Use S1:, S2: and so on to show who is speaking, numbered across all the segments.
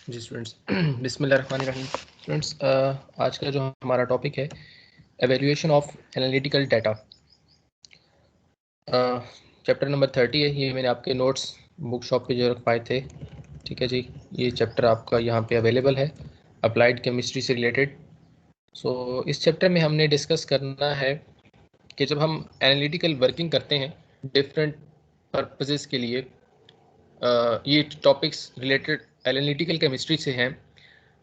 S1: जी students, बिस्मिल्लाहिर्रहमानिर्रहीम। Students, आज का जो हमारा टॉपिक है evaluation of analytical data, chapter number 30 है। ये मैंने आपके नोट्स बुक शॉप पे जो रखवाए थे, ठीक है जी। ये चैप्टर आपका यहाँ पे अवेलेबल है, अप्लाइड केमिस्ट्री से रिलेटेड। सो इस चैप्टर में हमने डिस्कस करना है कि जब हम एनालिटिकल वर्किंग करते हैं डिफरेंट पर्पसेस के लिए, ये टॉपिक्स रिलेटेड एनालिटिकल केमिस्ट्री से हैं।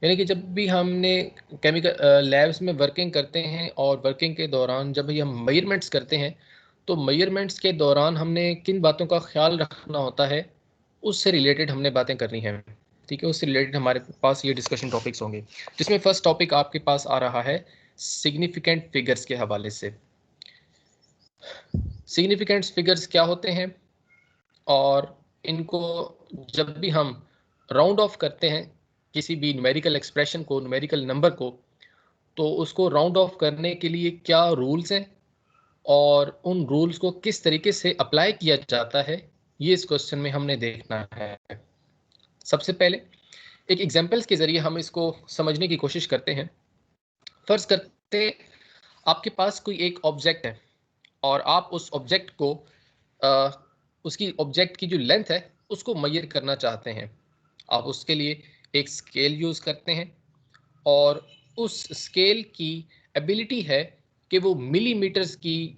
S1: यानी कि जब भी हमने केमिकल लैब्स में वर्किंग करते हैं और वर्किंग के दौरान जब भी हम मेजरमेंट्स करते हैं, तो मेजरमेंट्स के दौरान हमने किन बातों का ख्याल रखना होता है, उससे रिलेटेड हमने बातें करनी है। ठीक है, उससे रिलेटेड हमारे पास ये डिस्कशन टॉपिक्स होंगे, जिसमें फर्स्ट टॉपिक आपके पास आ रहा है सिग्निफिकेंट फिगर्स के हवाले से। सिग्निफिकेंट फिगर्स क्या होते हैं और इनको जब भी हम राउंड ऑफ करते हैं किसी भी न्यूमेरिकल एक्सप्रेशन को, न्यूमेरिकल नंबर को, तो उसको राउंड ऑफ करने के लिए क्या रूल्स हैं और उन रूल्स को किस तरीके से अप्लाई किया जाता है, ये इस क्वेश्चन में हमने देखना है। सबसे पहले एक एग्जांपल्स के जरिए हम इसको समझने की कोशिश करते हैं। फर्ज करते हैं आपके पास कोई एक ऑब्जेक्ट है और आप उस ऑब्जेक्ट को उसकी ऑब्जेक्ट की जो लेंथ है उसको मेजर करना चाहते हैं। आप उसके लिए एक स्केल यूज करते हैं और उस स्केल की एबिलिटी है कि वो मिलीमीटर्स की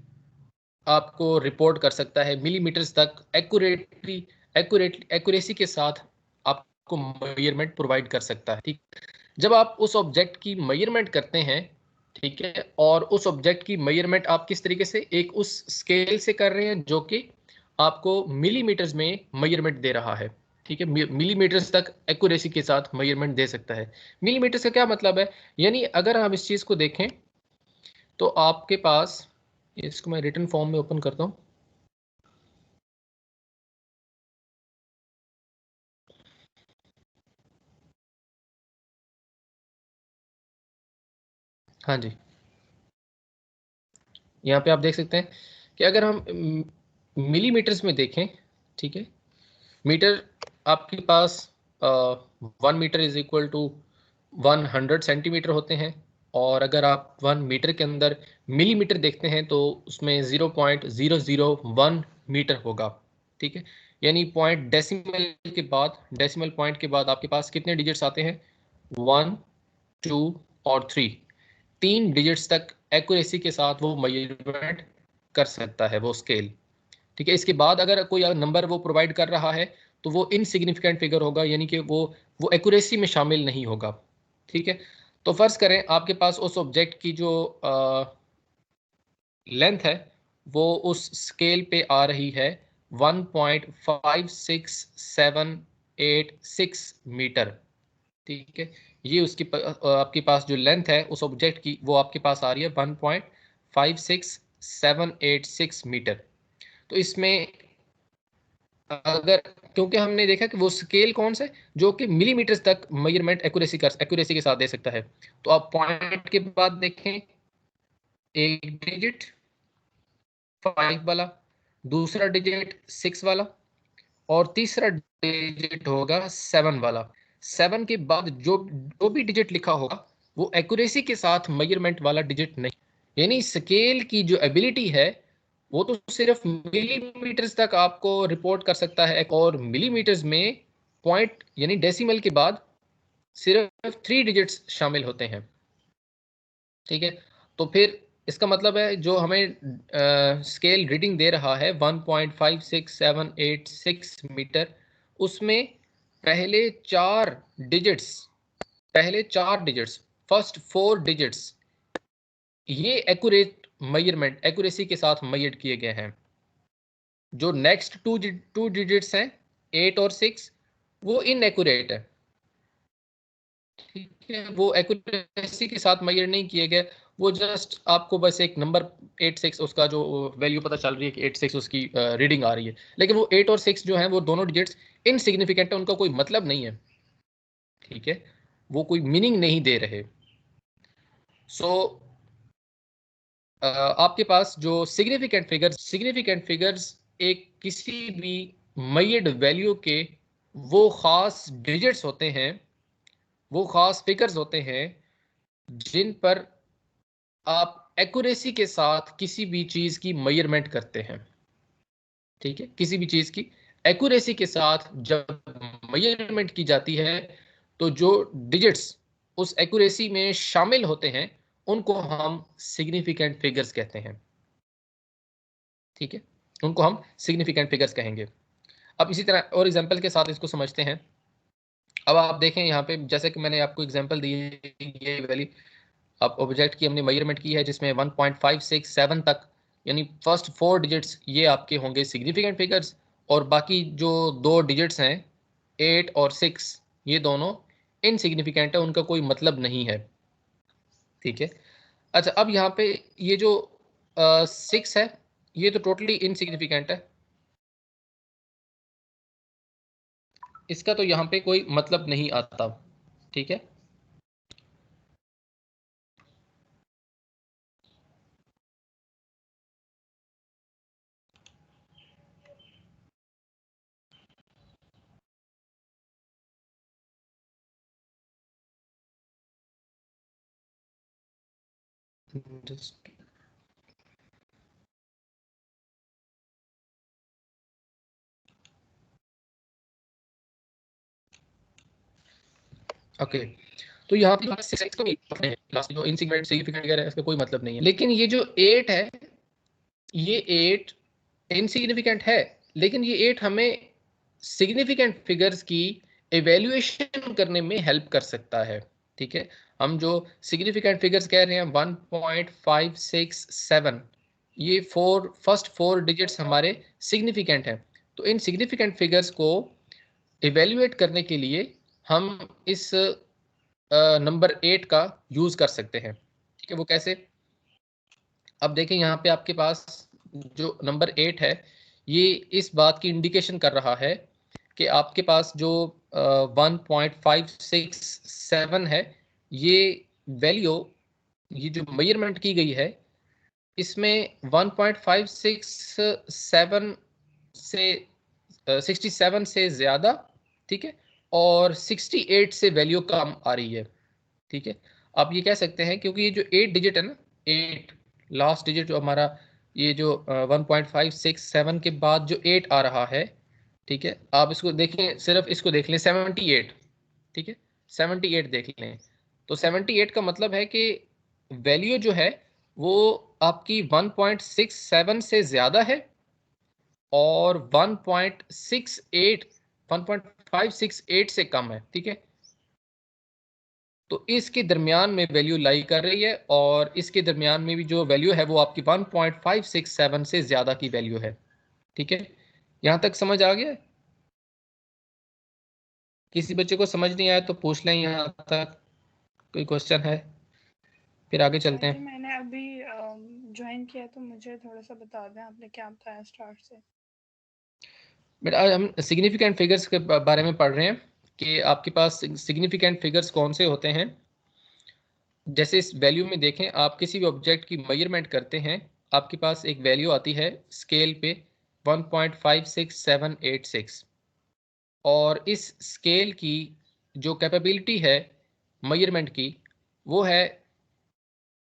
S1: आपको रिपोर्ट कर सकता है, मिलीमीटर्स तक एक्यूरेसी के साथ आपको मेजरमेंट प्रोवाइड कर सकता है। ठीक, जब आप उस ऑब्जेक्ट की मेजरमेंट करते हैं, ठीक है, और उस ऑब्जेक्ट की मेजरमेंट आप किस तरीके से एक उस स्केल से कर रहे हैं जो कि आपको मिलीमीटर्स में मेजरमेंट दे रहा है। ठीक है, मिलीमीटर्स तक एक्यूरेसी के साथ मेजरमेंट दे सकता है। मिलीमीटर्स का क्या मतलब है, यानी अगर हम इस चीज को देखें तो आपके पास, इसको मैं रिटन फॉर्म में ओपन करता हूं। हाँ जी, यहाँ पे आप देख सकते हैं कि अगर हम मिलीमीटर्स में देखें, ठीक है, मीटर आपके पास 1 metre is equal to 100 centimetre होते हैं। और अगर आप 1 मीटर के अंदर मिलीमीटर देखते हैं तो उसमें 0.001 मीटर होगा। ठीक है, यानी पॉइंट डेसिमल पॉइंट के बाद आपके पास कितने डिजिट्स आते हैं, 1, 2 और 3। 3 डिजिट्स तक एक्यूरेसी के साथ वो मेजरमेंट कर सकता है वो स्केल। ठीक है, इसके बाद अगर कोई नंबर वो प्रोवाइड कर रहा है तो वो इनसिग्निफिकेंट फिगर होगा, यानी कि वो एक्यूरेसी में शामिल नहीं होगा। ठीक है, तो फर्ज करें आपके पास उस ऑब्जेक्ट की जो लेंथ है वो उस स्केल पे आ रही है 1.56786 मीटर। ठीक है, ये उसकी आपके पास जो लेंथ है उस ऑब्जेक्ट की वो आपके पास आ रही है 1.56786 मीटर। तो इसमें अगर, क्योंकि हमने देखा कि वो स्केल कौन सा है जो कि मिलीमीटर तक मेजरमेंट एक्यूरेसी के साथ दे सकता है, तो आप पॉइंट के बाद देखें, एक डिजिट 5 वाला, दूसरा डिजिट 6 वाला और तीसरा डिजिट होगा 7 वाला। 7 के बाद जो जो भी डिजिट लिखा होगा वो एक्यूरेसी के साथ मेजरमेंट वाला डिजिट नहीं। यानी स्केल की जो एबिलिटी है वो तो सिर्फ मिलीमीटर्स तक आपको रिपोर्ट कर सकता है, और मिलीमीटर्स में पॉइंट यानी डेसिमल के बाद सिर्फ 3 डिजिट्स शामिल होते हैं। ठीक है, तो फिर इसका मतलब है जो हमें स्केल रीडिंग दे रहा है 1.56786 मीटर, उसमें पहले चार डिजिट्स पहले 4 डिजिट्स, फर्स्ट 4 डिजिट्स, ये एक्यूरेसी के साथ मेजर किए गए हैं। जो नेक्स्ट टू डिजिट्स हैं 8 और 6, वो इनएक्यूरेट है। ठीक है, वो एक्यूरेसी के साथ मेजर नहीं किए गए, वो जस्ट आपको बस एक नंबर 8 6 उसका जो वैल्यू पता चल रही है कि 8 6 उसकी रीडिंग आ रही है, लेकिन वो 8 और 6 जो है वो दोनों डिजिट्स इनसिग्निफिकेंट है, उनका कोई मतलब नहीं है। ठीक है, वो कोई मीनिंग नहीं दे रहे। सो आपके पास जो सिग्निफिकेंट फिगर्स एक किसी भी मेजर्ड वैल्यू के वो खास डिजिट्स होते हैं वो खास फिगर्स होते हैं जिन पर आप एक्यूरेसी के साथ किसी भी चीज की मेजरमेंट करते हैं। ठीक है, किसी भी चीज की एक्यूरेसी के साथ जब मेजरमेंट की जाती है तो जो डिजिट्स उस एक्यूरेसी में शामिल होते हैं उनको हम सिग्निफिकेंट फिगर्स कहते हैं। ठीक है, उनको हम सिग्निफिकेंट फिगर्स कहेंगे। अब इसी तरह और एग्जांपल के साथ इसको समझते हैं। अब आप देखें यहाँ पे, जैसे कि मैंने आपको एग्जांपल दी है, ये वैल्यू अब ऑब्जेक्ट की हमने मेजरमेंट की है जिसमें 1.567 तक, यानी फर्स्ट 4 डिजिट्स ये आपके होंगे सिग्निफिकेंट फिगर्स, और बाकी जो 2 डिजिट्स हैं 8 और 6 ये दोनों इनसिग्निफिकेंट है, उनका कोई मतलब नहीं है। ठीक है, अच्छा अब यहाँ पे ये जो 6 है ये तो टोटली इनसिग्निफिकेंट है, इसका तो यहाँ पे कोई मतलब नहीं आता। ठीक है, ओके तो यहाँ पे को लास्ट जो इनसिग्निफिकेंट सिग्निफिकेंट है इसका कोई मतलब नहीं है। लेकिन ये जो 8 है ये 8 इनसिग्निफिकेंट है, लेकिन ये 8 हमें सिग्निफिकेंट फिगर्स की एवेल्युएशन करने में हेल्प कर सकता है। ठीक है, हम जो सिग्निफिकेंट फिगर्स कह रहे हैं 1.567 ये फर्स्ट 4 डिजिट्स हमारे सिग्निफिकेंट हैं, तो इन सिग्निफिकेंट फिगर्स को इवेल्युएट करने के लिए हम इस नंबर 8 का यूज कर सकते हैं। ठीक है, वो कैसे? अब देखें यहाँ पे आपके पास जो नंबर 8 है ये इस बात की इंडिकेशन कर रहा है कि आपके पास जो 1.567 है ये वैल्यू, ये जो मेजरमेंट की गई है इसमें 1.567 से 67 से ज़्यादा, ठीक है, और 68 से वैल्यू कम आ रही है। ठीक है, आप ये कह सकते हैं क्योंकि ये जो 8 डिजिट है ना, 8 लास्ट डिजिट जो हमारा, ये जो 1.567 के बाद जो 8 आ रहा है, ठीक है, आप इसको देखें, सिर्फ इसको देख लें 78। ठीक है, 78 देख लें, तो 78 का मतलब है कि वैल्यू जो है वो आपकी 1.67 से ज़्यादा है और 1.568 से कम है। ठीक है, तो इसके दरमियान में वैल्यू लाई कर रही है, और इसके दरमियान में भी जो वैल्यू है वो आपकी 1.567 से ज़्यादा की वैल्यू है। ठीक है, यहाँ तक समझ आ गया? किसी बच्चे को समझ नहीं आया तो पूछ लें, यहाँ तक कोई क्वेश्चन है, फिर आगे
S2: सर
S1: चलते
S2: जी
S1: हैं।
S2: मैंने अभी ज्वाइन किया तो मुझे थोड़ा सा बता दें, आपने क्या बताया स्टार्ट से।
S1: बेटा आज हम सिग्निफिकेंट फिगर्स के बारे में पढ़ रहे हैं कि आपके पास सिग्निफिकेंट फिगर्स कौन से होते हैं। जैसे इस वैल्यू में देखें, आप किसी भी ऑब्जेक्ट की मेजरमेंट करते हैं, आपके पास एक वैल्यू आती है स्केल पे 1.56786, और इस स्केल की जो कैपेबिलिटी है मेजरमेंट की वो है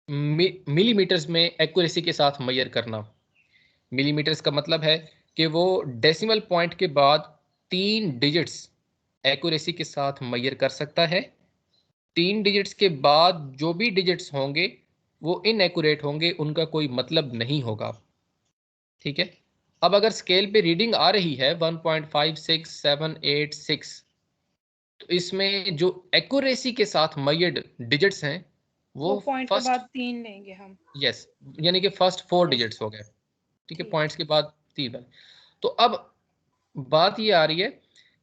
S1: मिलीमीटर्स में एक्यूरेसी के साथ मेजर करना। मिलीमीटर्स का मतलब है कि वो डेसिमल पॉइंट के बाद 3 डिजिट्स एक्यूरेसी के साथ मेजर कर सकता है। 3 डिजिट्स के बाद जो भी डिजिट्स होंगे वो इनएक्यूरेट होंगे, उनका कोई मतलब नहीं होगा। ठीक है, अब अगर स्केल पे रीडिंग आ रही है 1.56786, तो इसमें जो एक्यूरेसी के साथ मेजर्ड डिजिट्स हैं
S2: वो
S1: वो
S2: पॉइंट के
S1: फर्स्ट,
S2: बाद 3 लेंगे हम।
S1: यस, यानी कि फर्स्ट 4
S2: यस।
S1: डिजिट्स हो गए। ठीक है,
S2: ठीक है।
S1: पॉइंट्स के बाद 3 है। तो अब बात ये आ रही है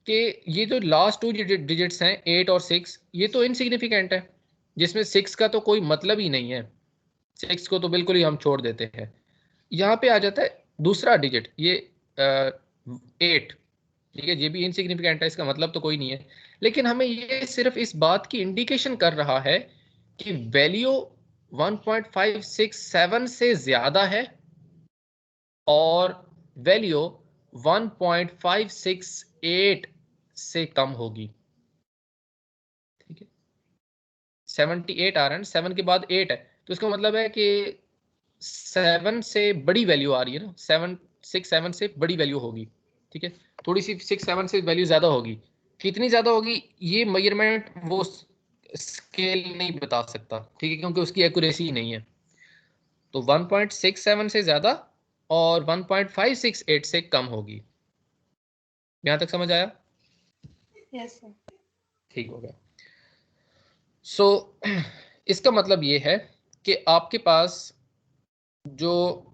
S1: कि ये जो लास्ट 2 डिजिट्स हैं 8 और 6 ये तो इनसिग्निफिकेंट है, जिसमें 6 का तो कोई मतलब ही नहीं है, 6 को तो बिल्कुल ही हम छोड़ देते हैं। यहाँ पे आ जाता है दूसरा डिजिट, ये 8। ठीक है, ये भी इनसिग्निफिकेंट है, इसका मतलब तो कोई नहीं है, लेकिन हमें ये सिर्फ इस बात की इंडिकेशन कर रहा है कि वैल्यू 1.567 से ज्यादा है और वैल्यू 1.568 से कम होगी। ठीक है, 78 आ रहा है, 7 के बाद 8 है, तो इसका मतलब है कि 7 से बड़ी वैल्यू आ रही है ना, 7 6 7 से बड़ी वैल्यू होगी, ठीक है, थोड़ी सी 6 7 से वैल्यू ज्यादा होगी, कितनी ज्यादा होगी ये मेजरमेंट वो स्केल नहीं बता सकता, ठीक है, क्योंकि उसकी एक्यूरेसी ही नहीं है। तो 1.67 से ज्यादा और 1.568 से कम होगी। यहां तक समझ आया?
S2: Yes sir.
S1: ठीक हो गया। सो इसका मतलब ये है कि आपके पास जो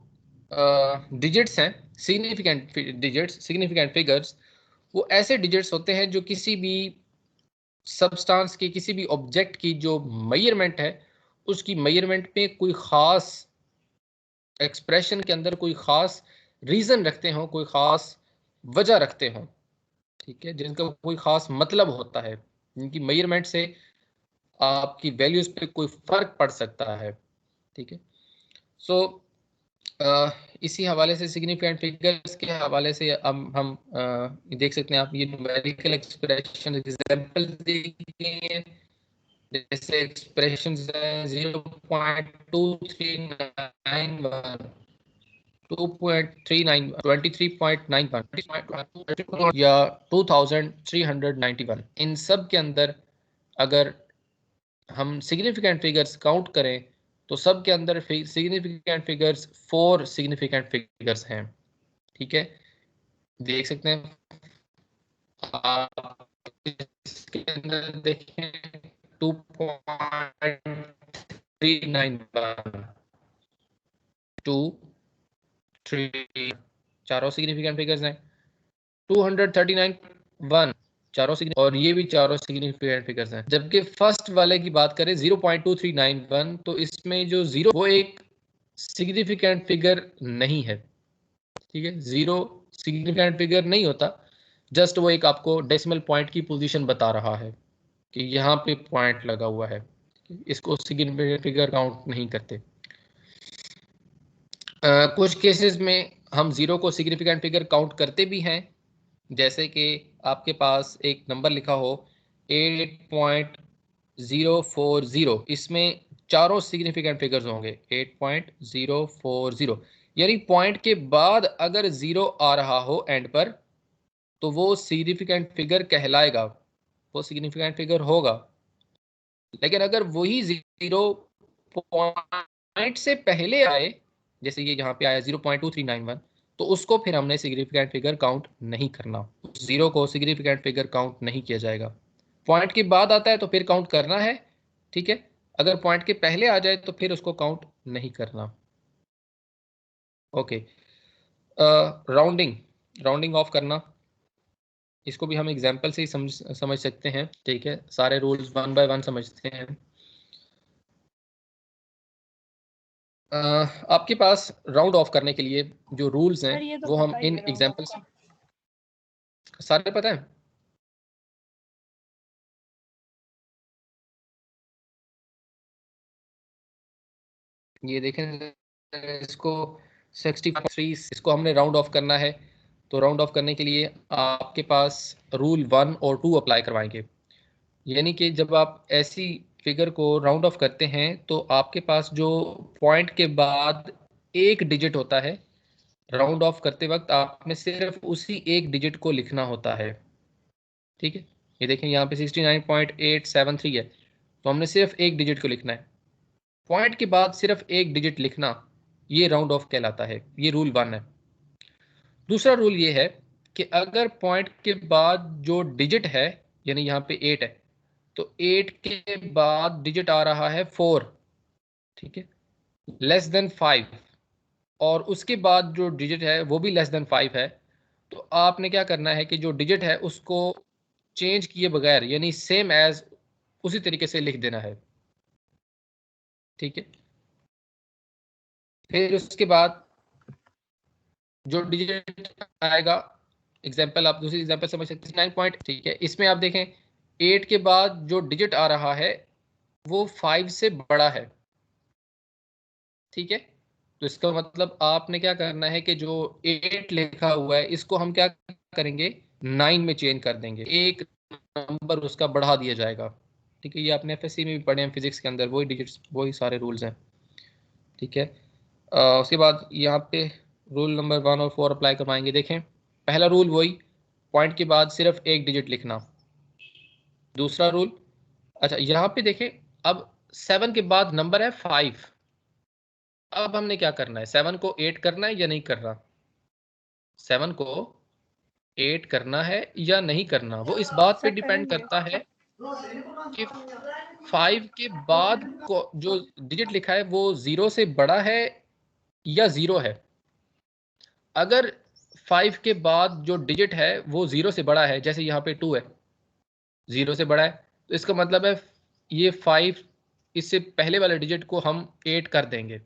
S1: डिजिट्स हैं, सिग्निफिकेंट डिजिट्स, सिग्निफिकेंट फिगर्स, वो ऐसे डिजिट्स होते हैं जो किसी भी सब्सटेंस की, किसी भी ऑब्जेक्ट की जो मेजरमेंट है, उसकी मेजरमेंट में कोई खास एक्सप्रेशन के अंदर कोई खास रीजन रखते हो, कोई खास वजह रखते हो, ठीक है, जिनका कोई खास मतलब होता है, जिनकी मेजरमेंट से आपकी वैल्यूज पे कोई फर्क पड़ सकता है, ठीक है। सो इसी हवाले से सिग्निफिकेंट फिगर्स के हवाले से अब हम देख सकते हैं, आप ये न्यूमेरिकल एक्सप्रेशन एग्जांपल दी गई है, जैसे एक्सप्रेशंस हैं 0.2391, 2.39, 23.91 या 2391, इन सब के अंदर अगर हम सिग्निफिकेंट फिगर्स काउंट करें तो सब के अंदर सिग्निफिकेंट फिगर्स 4 सिग्निफिकेंट फिगर्स हैं, ठीक है, देख सकते हैं आप इसके अंदर देखें 2.391, 2 3 चारों सिग्निफिकेंट फिगर्स हैं, 239 1 चारों सिग्निफिकेंट, और ये भी चारों सिग्निफिकेंट फिगर्स हैं। जबकि फर्स्ट वाले की बात करें 0.2391, तो इसमें जो जीरो वो एक सिग्निफिकेंट फिगर नहीं है, ठीक है, जीरो सिग्निफिकेंट फिगर नहीं होता, जस्ट वो एक आपको डेसिमल पॉइंट की पोजीशन बता रहा है कि यहाँ पे पॉइंट लगा हुआ है, इसको सिग्निफिकेंट फिगर काउंट नहीं करते। कुछ केसेस में हम जीरो को सिग्निफिकेंट फिगर काउंट करते भी हैं, जैसे कि आपके पास एक नंबर लिखा हो 8.040, इसमें चारों सिग्निफिकेंट फिगर्स होंगे 8.040, यानी पॉइंट के बाद अगर जीरो आ रहा हो एंड पर तो वो सिग्निफिकेंट फिगर कहलाएगा, वो सिग्निफिकेंट फिगर होगा। लेकिन अगर वही जीरो पॉइंट से पहले आए, जैसे ये यहाँ पे आया 0.2391, तो उसको फिर हमने सिग्निफिकेंट फिगर काउंट नहीं करना, जीरो को सिग्निफिकेंट फिगर काउंट नहीं किया जाएगा। पॉइंट के बाद आता है तो फिर काउंट करना है, ठीक है, अगर पॉइंट के पहले आ जाए तो फिर उसको काउंट नहीं करना। ओके, राउंडिंग, राउंडिंग ऑफ करना, इसको भी हम एग्जाम्पल से ही समझ सकते हैं, ठीक है, सारे रूल्स वन बाय वन समझते हैं। आपके पास राउंड ऑफ करने के लिए जो रूल्स हैं
S2: सर ये तो
S1: वो हम
S2: पता ही
S1: इन
S2: है राउंड ऑफ
S1: एग्जाम्पल्स
S2: का।
S1: सारे पता है। ये देखें, इसको 63, इसको हमने राउंड ऑफ करना है, तो राउंड ऑफ करने के लिए आपके पास रूल 1 और 2 अप्लाई करवाएंगे, यानी कि जब आप ऐसी फिगर को राउंड ऑफ करते हैं तो आपके पास जो पॉइंट के बाद एक डिजिट होता है, राउंड ऑफ करते वक्त आपने सिर्फ उसी एक डिजिट को लिखना होता है, ठीक है, ये देखें यहाँ पे 69.873 है, तो हमने सिर्फ एक डिजिट को लिखना है, पॉइंट के बाद सिर्फ एक डिजिट लिखना, ये राउंड ऑफ कहलाता है, ये रूल 1 है। दूसरा रूल ये है कि अगर पॉइंट के बाद जो डिजिट है, यानी यहाँ पे 8 है, तो 8 के बाद डिजिट आ रहा है 4, ठीक है, लेस देन 5, और उसके बाद जो डिजिट है वो भी लेस देन 5 है, तो आपने क्या करना है कि जो डिजिट है उसको चेंज किए बगैर, यानी सेम एज उसी तरीके से लिख देना है, ठीक है। फिर उसके बाद जो डिजिट आएगा, एग्जाम्पल आप दूसरी एग्जाम्पल समझ सकते हैं 9 पॉइंट, ठीक है, इसमें आप देखें 8 के बाद जो डिजिट आ रहा है वो 5 से बड़ा है, ठीक है, तो इसका मतलब आपने क्या करना है कि जो 8 लिखा हुआ है इसको हम क्या करेंगे 9 में चेंज कर देंगे, एक नंबर उसका बढ़ा दिया जाएगा, ठीक है, ये आपने एफएससी में भी पढ़े हैं फिजिक्स के अंदर, वही डिजिट्स वही सारे रूल्स हैं। ठीक है, उसके बाद यहाँ पे रूल नंबर 1 और 4 अप्लाई करवाएंगे। देखें, पहला रूल वही, पॉइंट के बाद सिर्फ एक डिजिट लिखना। दूसरा रूल, अच्छा यहाँ पे देखें, अब 7 के बाद नंबर है 5। अब हमने क्या करना है, 7 को 8 करना है या नहीं करना? 7 को 8 करना है या नहीं करना, वो इस बात पे
S2: सर
S1: डिपेंड
S2: करेंगे।
S1: करता है कि 5 के बाद को जो डिजिट लिखा है वो 0 से बड़ा है या 0 है। अगर 5 के बाद जो डिजिट है वो 0 से बड़ा है, जैसे यहाँ पे 2 है, 0 से बड़ा है, तो इसका मतलब है ये 5, इससे पहले वाले डिजिट को हम 8 कर देंगे,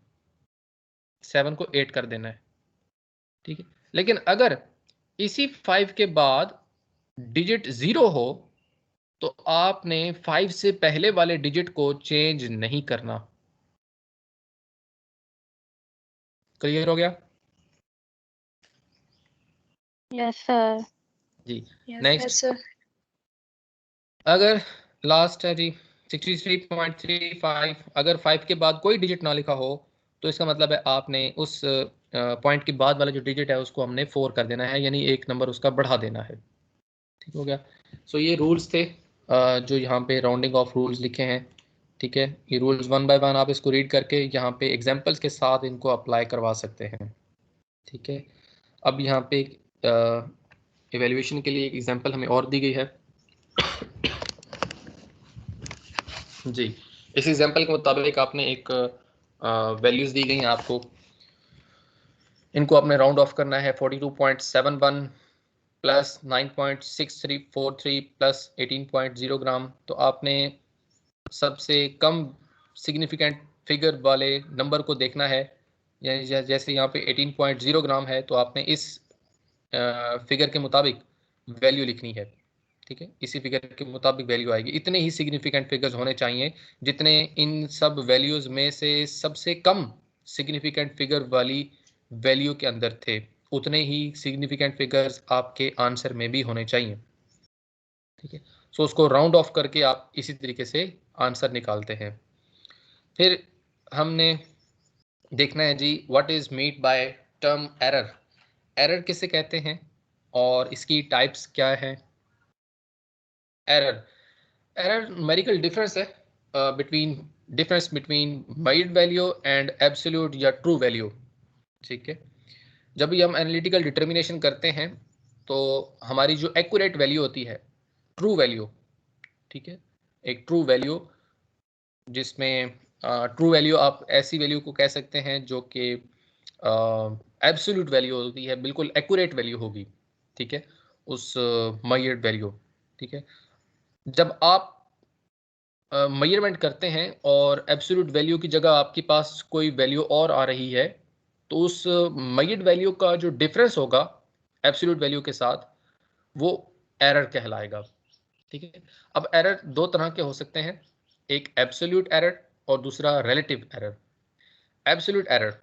S1: 7 को 8 कर देना है। ठीक है, लेकिन अगर इसी 5 के बाद डिजिट 0 हो तो आपने 5 से पहले वाले डिजिट को चेंज नहीं करना। क्लियर हो गया?
S3: Yes sir.
S1: जी,
S2: यस
S1: नेक्स्ट।
S2: सर।
S1: अगर लास्ट है जी 63.35, अगर 5 के बाद कोई डिजिट ना लिखा हो तो इसका मतलब है आपने उस पॉइंट के बाद वाला जो डिजिट है उसको हमने 4 कर देना है, यानी एक नंबर उसका बढ़ा देना है। ठीक हो गया? सो ये रूल्स थे जो यहाँ पे राउंडिंग ऑफ रूल्स लिखे हैं। ठीक है, ये रूल्स 1 बाय 1 आप इसको रीड करके यहाँ पे एग्जाम्पल्स के साथ इनको अप्लाई करवा सकते हैं। ठीक है, अब यहाँ पे एवेल्यूएशन के लिए एक एग्जाम्पल हमें और दी गई है जी। इस एग्जाम्पल के मुताबिक आपने एक वैल्यूज दी गई हैं आपको, इनको आपने राउंड ऑफ करना है 42.71 प्लस 9.6343 प्लस 18.0 ग्राम। तो आपने सबसे कम सिग्निफिकेंट फिगर वाले नंबर को देखना है, यानी जैसे यहाँ पे 18.0 ग्राम है तो आपने इस फिगर के मुताबिक वैल्यू लिखनी है। ठीक है, इसी फिगर के मुताबिक वैल्यू आएगी। इतने ही सिग्निफिकेंट फिगर्स होने चाहिए जितने इन सब वैल्यूज में से सबसे कम सिग्निफिकेंट फिगर वाली वैल्यू के अंदर थे, उतने ही सिग्निफिकेंट फिगर्स आपके आंसर में भी होने चाहिए। ठीक है, सो उसको राउंड ऑफ करके आप इसी तरीके से आंसर निकालते हैं। फिर हमने देखना है जी what is meant by term error. Error किसे कहते हैं और इसकी टाइप्स क्या है? एरर, एरर न्यूमेरिकल डिफरेंस है between measured value and absolute या ट्रू वैल्यू। ठीक है, जब भी हम एनालिटिकल डिटर्मिनेशन करते हैं तो हमारी जो एक्यूरेट वैल्यू होती है, ट्रू वैल्यू, ठीक है, एक ट्रू वैल्यू जिसमें ट्रू वैल्यू आप ऐसी वैल्यू को कह सकते हैं जो कि एब्सोल्यूट वैल्यू होती है, बिल्कुल एक्यूरेट वैल्यू होगी। ठीक है, उस मेजर्ड वैल्यू। ठीक है, जब आप मेजरमेंट करते हैं और एब्सोल्यूट वैल्यू की जगह आपके पास कोई वैल्यू और आ रही है तो उस मेजर्ड वैल्यू का जो डिफरेंस होगा एब्सोल्यूट वैल्यू के साथ वो एरर कहलाएगा। ठीक है, अब एरर दो तरह के हो सकते हैं, एक एब्सोल्यूट एरर और दूसरा रिलेटिव एरर। एब्सोल्यूट एरर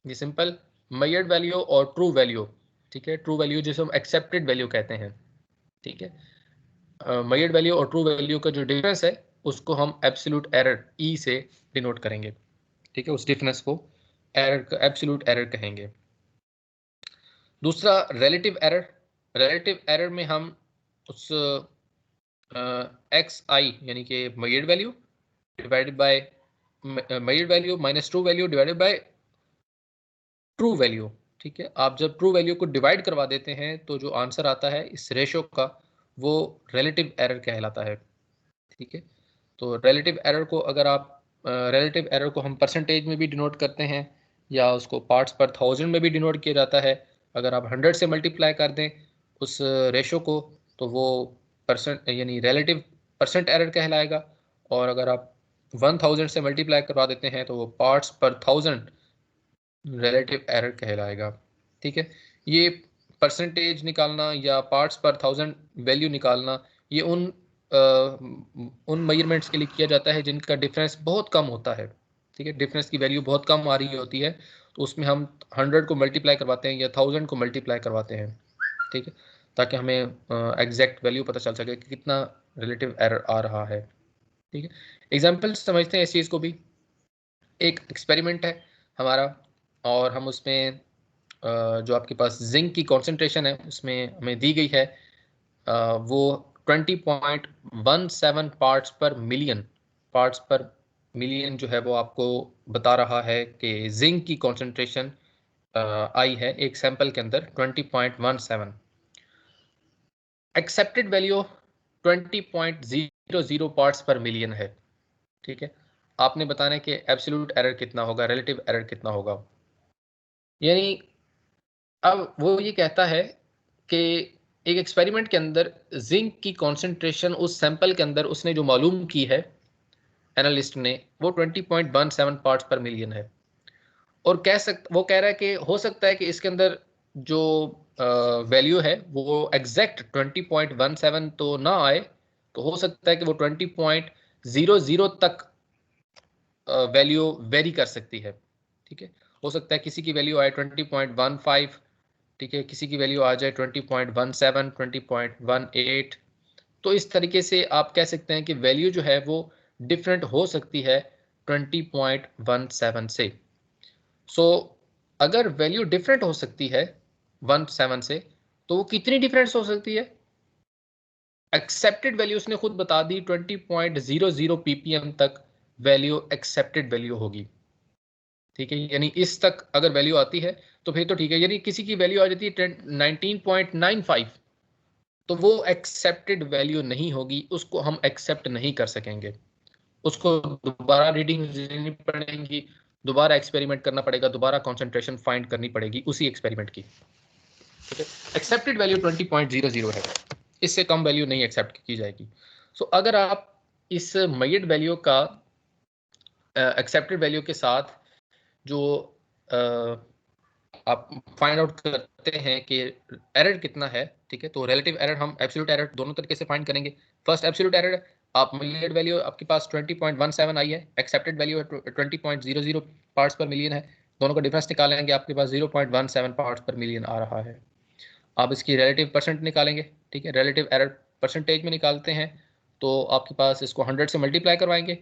S1: ये सिंपल मेजर्ड वैल्यू और ट्रू वैल्यू, ठीक है, ट्रू वैल्यू जिसे हम एक्सेप्टेड वैल्यू कहते हैं। ठीक है, मेजर्ड वैल्यू और ट्रू वैल्यू का जो डिफरेंस है उसको हम एब्सोल्यूट एरर ई से डिनोट करेंगे। ठीक है, उस डिफरेंस को एरर, एब्सोल्यूट एरर कहेंगे। दूसरा रिलेटिव एरर, रिलेटिव एरर में हम उस एक्स आई यानी कि measured value divided by measured value minus true value divided by true value. ठीक है, आप जब ट्रू वैल्यू को डिवाइड करवा देते हैं तो जो आंसर आता है इस रेशो का वो रिलेटिव एरर कहलाता है। ठीक है, तो रिलेटिव एरर को अगर आप रिलेटिव एरर को हम परसेंटेज में भी डिनोट करते हैं या उसको पार्ट्स पर थाउजेंड में भी डिनोट किया जाता है। अगर आप 100 से मल्टीप्लाई कर दें उस रेशो को तो वो परसेंट यानी रिलेटिव परसेंट एरर कहलाएगा, और अगर आप 1000 से मल्टीप्लाई करवा देते हैं तो वो पार्ट्स पर थाउजेंड रिलेटिव एरर कहलाएगा। ठीक है, ये परसेंटेज निकालना या पार्ट्स पर थाउजेंड वैल्यू निकालना ये उन मेजरमेंट्स के लिए किया जाता है जिनका डिफरेंस बहुत कम होता है। ठीक है, डिफरेंस की वैल्यू बहुत कम आ रही होती है तो उसमें हम 100 को मल्टीप्लाई करवाते हैं या 1000 को मल्टीप्लाई करवाते हैं। ठीक है, ताकि हमें एग्जैक्ट वैल्यू पता चल सके कि कितना रिलेटिव एरर आ रहा है। ठीक है, एग्जाम्पल समझते हैं इस चीज़ को भी। एक एक्सपेरिमेंट है हमारा और हम उसमें जो आपके पास जिंक की कॉन्सेंट्रेशन है उसमें हमें दी गई है वो 20.17 पार्ट्स पर मिलियन जो है वो आपको बता रहा है कि जिंक की कॉन्सेंट्रेशन आई है एक सैंपल के अंदर 20.17। एक्सेप्टेड वैल्यू 20.00 पार्ट्स पर मिलियन है। ठीक है, आपने बताना है कि एब्सोल्यूट एरर कितना होगा, रिलेटिव एरर कितना होगा। यानी अब वो ये कहता है कि एक एक्सपेरिमेंट के अंदर जिंक की कॉन्सेंट्रेशन उस सैंपल के अंदर उसने जो मालूम की है एनालिस्ट ने वो 20.17 पार्ट्स पर मिलियन है। और वो कह रहा है कि हो सकता है कि इसके अंदर जो वैल्यू है वो एग्जैक्ट 20.17 तो ना आए, तो हो सकता है कि वो 20.00 तक वैल्यू वेरी कर सकती है। ठीक है, हो सकता है किसी की वैल्यू आए 20.15, ठीक है, किसी की वैल्यू आ जाए 20.17, 20.18। तो इस तरीके से आप कह सकते हैं कि वैल्यू जो है वो डिफरेंट हो सकती है 20.17 से। सो अगर वैल्यू डिफरेंट हो सकती है 17 से, तो वो कितनी डिफरेंस हो सकती है? एक्सेप्टेड वैल्यू उसने खुद बता दी 20.00 ppm तक वैल्यू एक्सेप्टेड वैल्यू होगी। ठीक है, यानी इस तक अगर वैल्यू आती है तो फिर तो ठीक है। यानी किसी की वैल्यू आ जाती है 19.95, तो वो एक्सेप्टेड वैल्यू नहीं होगी, उसको हम एक्सेप्ट नहीं कर सकेंगे। उसको दोबारा रीडिंग लेनी पड़ेगी, दोबारा एक्सपेरिमेंट करना पड़ेगा, दोबारा कॉन्सेंट्रेशन फाइंड करनी पड़ेगी उसी एक्सपेरिमेंट की। ठीक है, एक्सेप्टेड वैल्यू 20.00 है, इससे कम वैल्यू नहीं एक्सेप्ट की जाएगी। सो अगर आप इस मयड वैल्यू का एक्सेप्टेड वैल्यू के साथ जो आप फाइंड आउट करते हैं कि एरर कितना है, ठीक है, तो रिलेटिव एरर हम एब्सोल्यूट एरर दोनों तरीके से फाइंड करेंगे। फर्स्ट एब्सोल्यूट एरर, आप मिलियन वैल्यू आपके पास 20.17 आई है, एक्सेप्टेड वैल्यू है 20.00 पार्ट्स पर मिलियन है, दोनों का डिफरेंस निकालेंगे, आपके पास 0.17 पार्ट्स पर मिलियन आ रहा है। आप इसकी रिलेटिव परसेंट निकालेंगे, ठीक है, रिलेटिव एरर परसेंटेज में निकालते हैं तो आपके पास इसको 100 से मल्टीप्लाई करवाएंगे,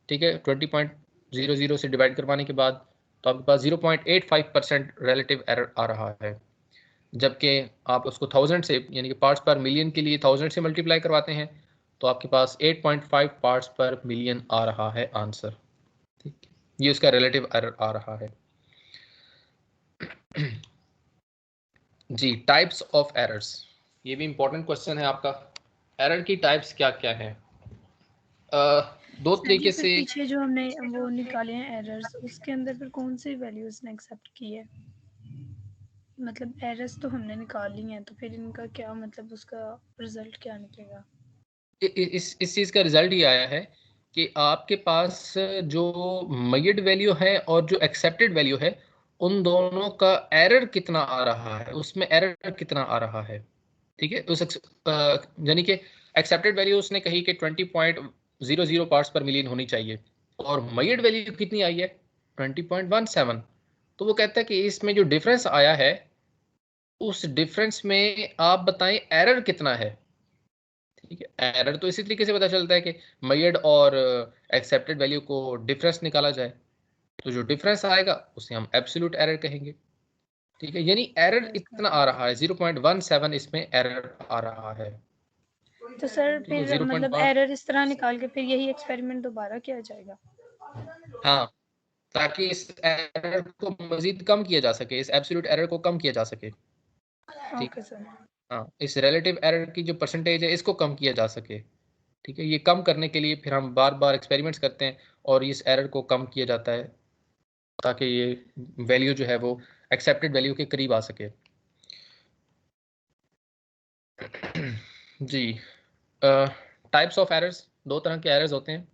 S1: ठीक है, 20.00 से डिवाइड करवाने के बाद तो आपके पास 0.85% रिलेटिव एरर आ रहा है। जबकि आप उसको 1000 से यानी कि पार्ट्स पर मिलियन के लिए 1000 से मल्टीप्लाई करवाते हैं तो आपके पास 8.5 पार्ट्स पर मिलियन आ रहा है आंसर। ठीक है, ये उसका रिलेटिव एरर आ रहा है। जी, टाइप्स ऑफ एरर्स, ये भी इंपॉर्टेंट क्वेश्चन है आपका। एरर की टाइप्स क्या क्या है? दो
S2: सर ये
S1: तरीके
S2: फिर
S1: से।
S2: पीछे जो हमने वो निकाले हैं एरर्स, उसके अंदर फिर कौन सी वैल्यूज ने एक्सेप्ट की है? मतलब एरर्स तो हमने निकाल ली हैं, तो फिर इनका क्या मतलब, उसका रिजल्ट क्या निकलेगा?
S1: इस चीज़ का रिजल्ट ये आया है कि आपके पास जो मयड वैल्यू है और जो एक्सेप्टेड वैल्यू है उन दोनों का एरर कितना आ रहा है, उसमें एरर कितना आ रहा है। ठीक है, यानी कि एक्सेप्टेड वैल्यू उसने कही कि 20.00 पार्ट्स पर मिलियन होनी चाहिए और मयड वैल्यू कितनी आई है 20.17। तो वो कहता है कि इसमें जो डिफरेंस आया है उस डिफरेंस में आप बताएं एरर कितना है। ठीक है, एरर तो इसी तरीके से पता चलता है कि मयड और एक्सेप्टेड वैल्यू को डिफरेंस निकाला जाए, तो जो डिफरेंस आएगा उसे हम एब्सोल्यूट एरर कहेंगे। ठीक है, यानी एरर इतना आ रहा है 0.17 इसमें एरर आ रहा है।
S2: तो सर
S1: ठीक है,
S2: फिर मतलब
S1: 0.1।
S2: एरर इस तरह निकाल के फिर यही एक्सपेरिमेंट दोबारा किया जाएगा?
S1: हाँ, ताकि इस एरर को मजीद कम किया जा सके, इस एब्सोल्यूट एरर को कम किया जा सके। ठीक,
S2: ओके सर।
S1: हाँ, इस रिलेटिव एरर की जो परसेंटेज है इसको कम किया जा सके। ठीक है, ये कम करने के लिए फिर हम बार बार एक्सपेरिमेंट्स करते हैं और इस एरर को कम किया जाता है ताकि ये वैल्यू जो है वो एक्सेप्टेड वैल्यू के करीब आ सके। जी, टाइप्स ऑफ एरर्स, दो तरह के एरर्स होते हैं।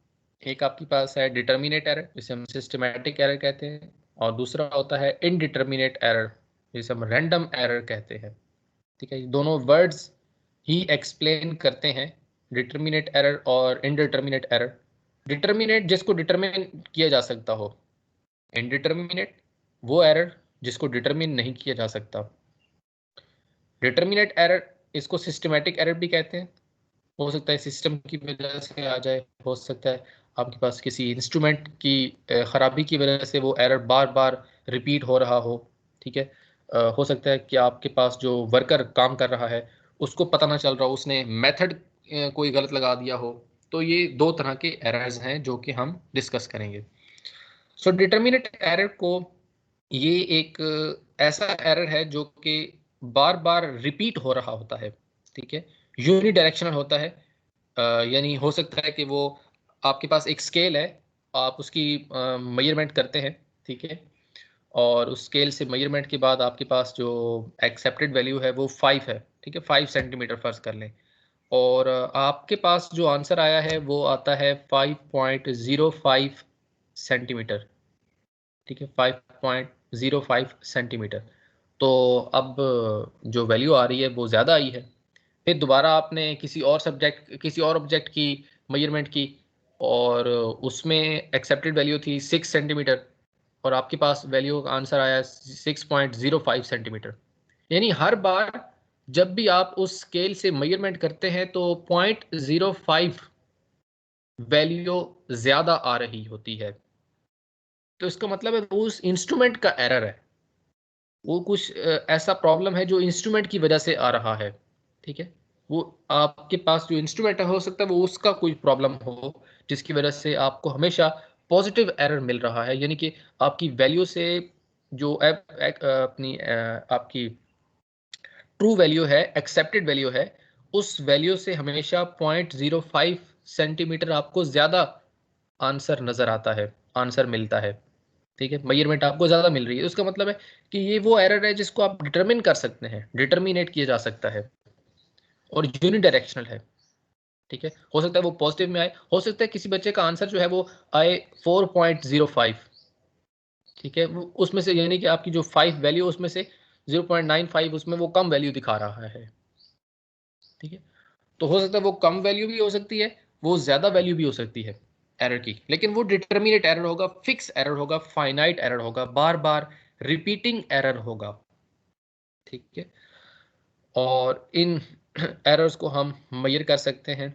S1: एक आपके पास है डिटर्मिनेट एरर जिसे हम सिस्टमैटिक एरर कहते हैं, और दूसरा होता है इनडिटर्मिनेट एरर जिसे हम रैंडम एरर कहते हैं। ठीक है, दोनों वर्ड्स ही एक्सप्लेन करते हैं डिटर्मिनेट एरर और इनडिटर्मिनेट एरर। डिटर्मिनेट जिसको डिटरमिन किया जा सकता हो, इनडिटर्मिनेट वो एरर जिसको डिटरमिन नहीं किया जा सकता। डिटर्मिनेट एरर इसको सिस्टमैटिक एरर भी कहते हैं हो सकता है सिस्टम की वजह से आ जाए, हो सकता है आपके पास किसी इंस्ट्रूमेंट की ख़राबी की वजह से वो एरर बार बार रिपीट हो रहा हो, ठीक है। हो सकता है कि आपके पास जो वर्कर काम कर रहा है उसको पता ना चल रहा हो, उसने मेथड कोई गलत लगा दिया हो। तो ये दो तरह के एरर्स हैं जो कि हम डिस्कस करेंगे। सो डिटर्मिनेट एरर को, ये एक ऐसा एरर है जो कि बार बार रिपीट हो रहा होता है, ठीक है। यूनिडायरेक्शनल होता है, यानी हो सकता है कि वो आपके पास एक स्केल है, आप उसकी मेजरमेंट करते हैं, ठीक है, और उस स्केल से मेजरमेंट के बाद आपके पास जो एक्सेप्टेड वैल्यू है वो 5 है, ठीक है, 5 सेंटीमीटर फर्ज कर लें, और आपके पास जो आंसर आया है वो आता है 5.05 सेंटीमीटर, ठीक है, 5.05 सेंटीमीटर। तो अब जो वैल्यू आ रही है वो ज़्यादा आई है। फिर दोबारा आपने किसी और ऑब्जेक्ट की मेजरमेंट की, और उसमें एक्सेप्टेड वैल्यू थी 6 सेंटीमीटर, और आपके पास वैल्यू का आंसर आया 6.05 सेंटीमीटर। यानी हर बार जब भी आप उस स्केल से मेजरमेंट करते हैं तो 0.05 वैल्यू ज़्यादा आ रही होती है। तो इसका मतलब है वो उस इंस्ट्रूमेंट का एरर है, वो कुछ ऐसा प्रॉब्लम है जो इंस्ट्रूमेंट की वजह से आ रहा है, ठीक है। वो आपके पास जो इंस्ट्रूमेंट है, हो सकता है वो उसका कोई प्रॉब्लम हो जिसकी वजह से आपको हमेशा पॉजिटिव एरर मिल रहा है, यानी कि आपकी वैल्यू से जो आपकी ट्रू वैल्यू है, एक्सेप्टेड वैल्यू है, उस वैल्यू से हमेशा 0.05 सेंटीमीटर आपको ज़्यादा आंसर नज़र आता है, आंसर मिलता है, ठीक है, मेजरमेंट आपको ज़्यादा मिल रही है। उसका मतलब है कि ये वो एरर है जिसको आप डिटरमिन कर सकते हैं, डिटर्मिनेट किया जा सकता है, और यूनिडायरेक्शनल है, ठीक है। हो सकता है वो पॉजिटिव में आए, हो सकता है किसी बच्चे का आंसर जो है वो आए 4.05, ठीक है, वो उसमें से, यानी कि आपकी जो 5 वैल्यू उसमें से 0.95 उसमें वो कम वैल्यू दिखा रहा है, ठीक है। तो हो सकता है वो कम वैल्यू भी हो सकती है, वो ज़्यादा वैल्यू भी हो सकती है एरर की, लेकिन वो डिटर्मिनेट एरर होगा, फिक्स एरर होगा, फाइनाइट एरर होगा, बार बार रिपीटिंग एरर होगा, ठीक है। और इन एरर्स को हम मेजर कर सकते हैं,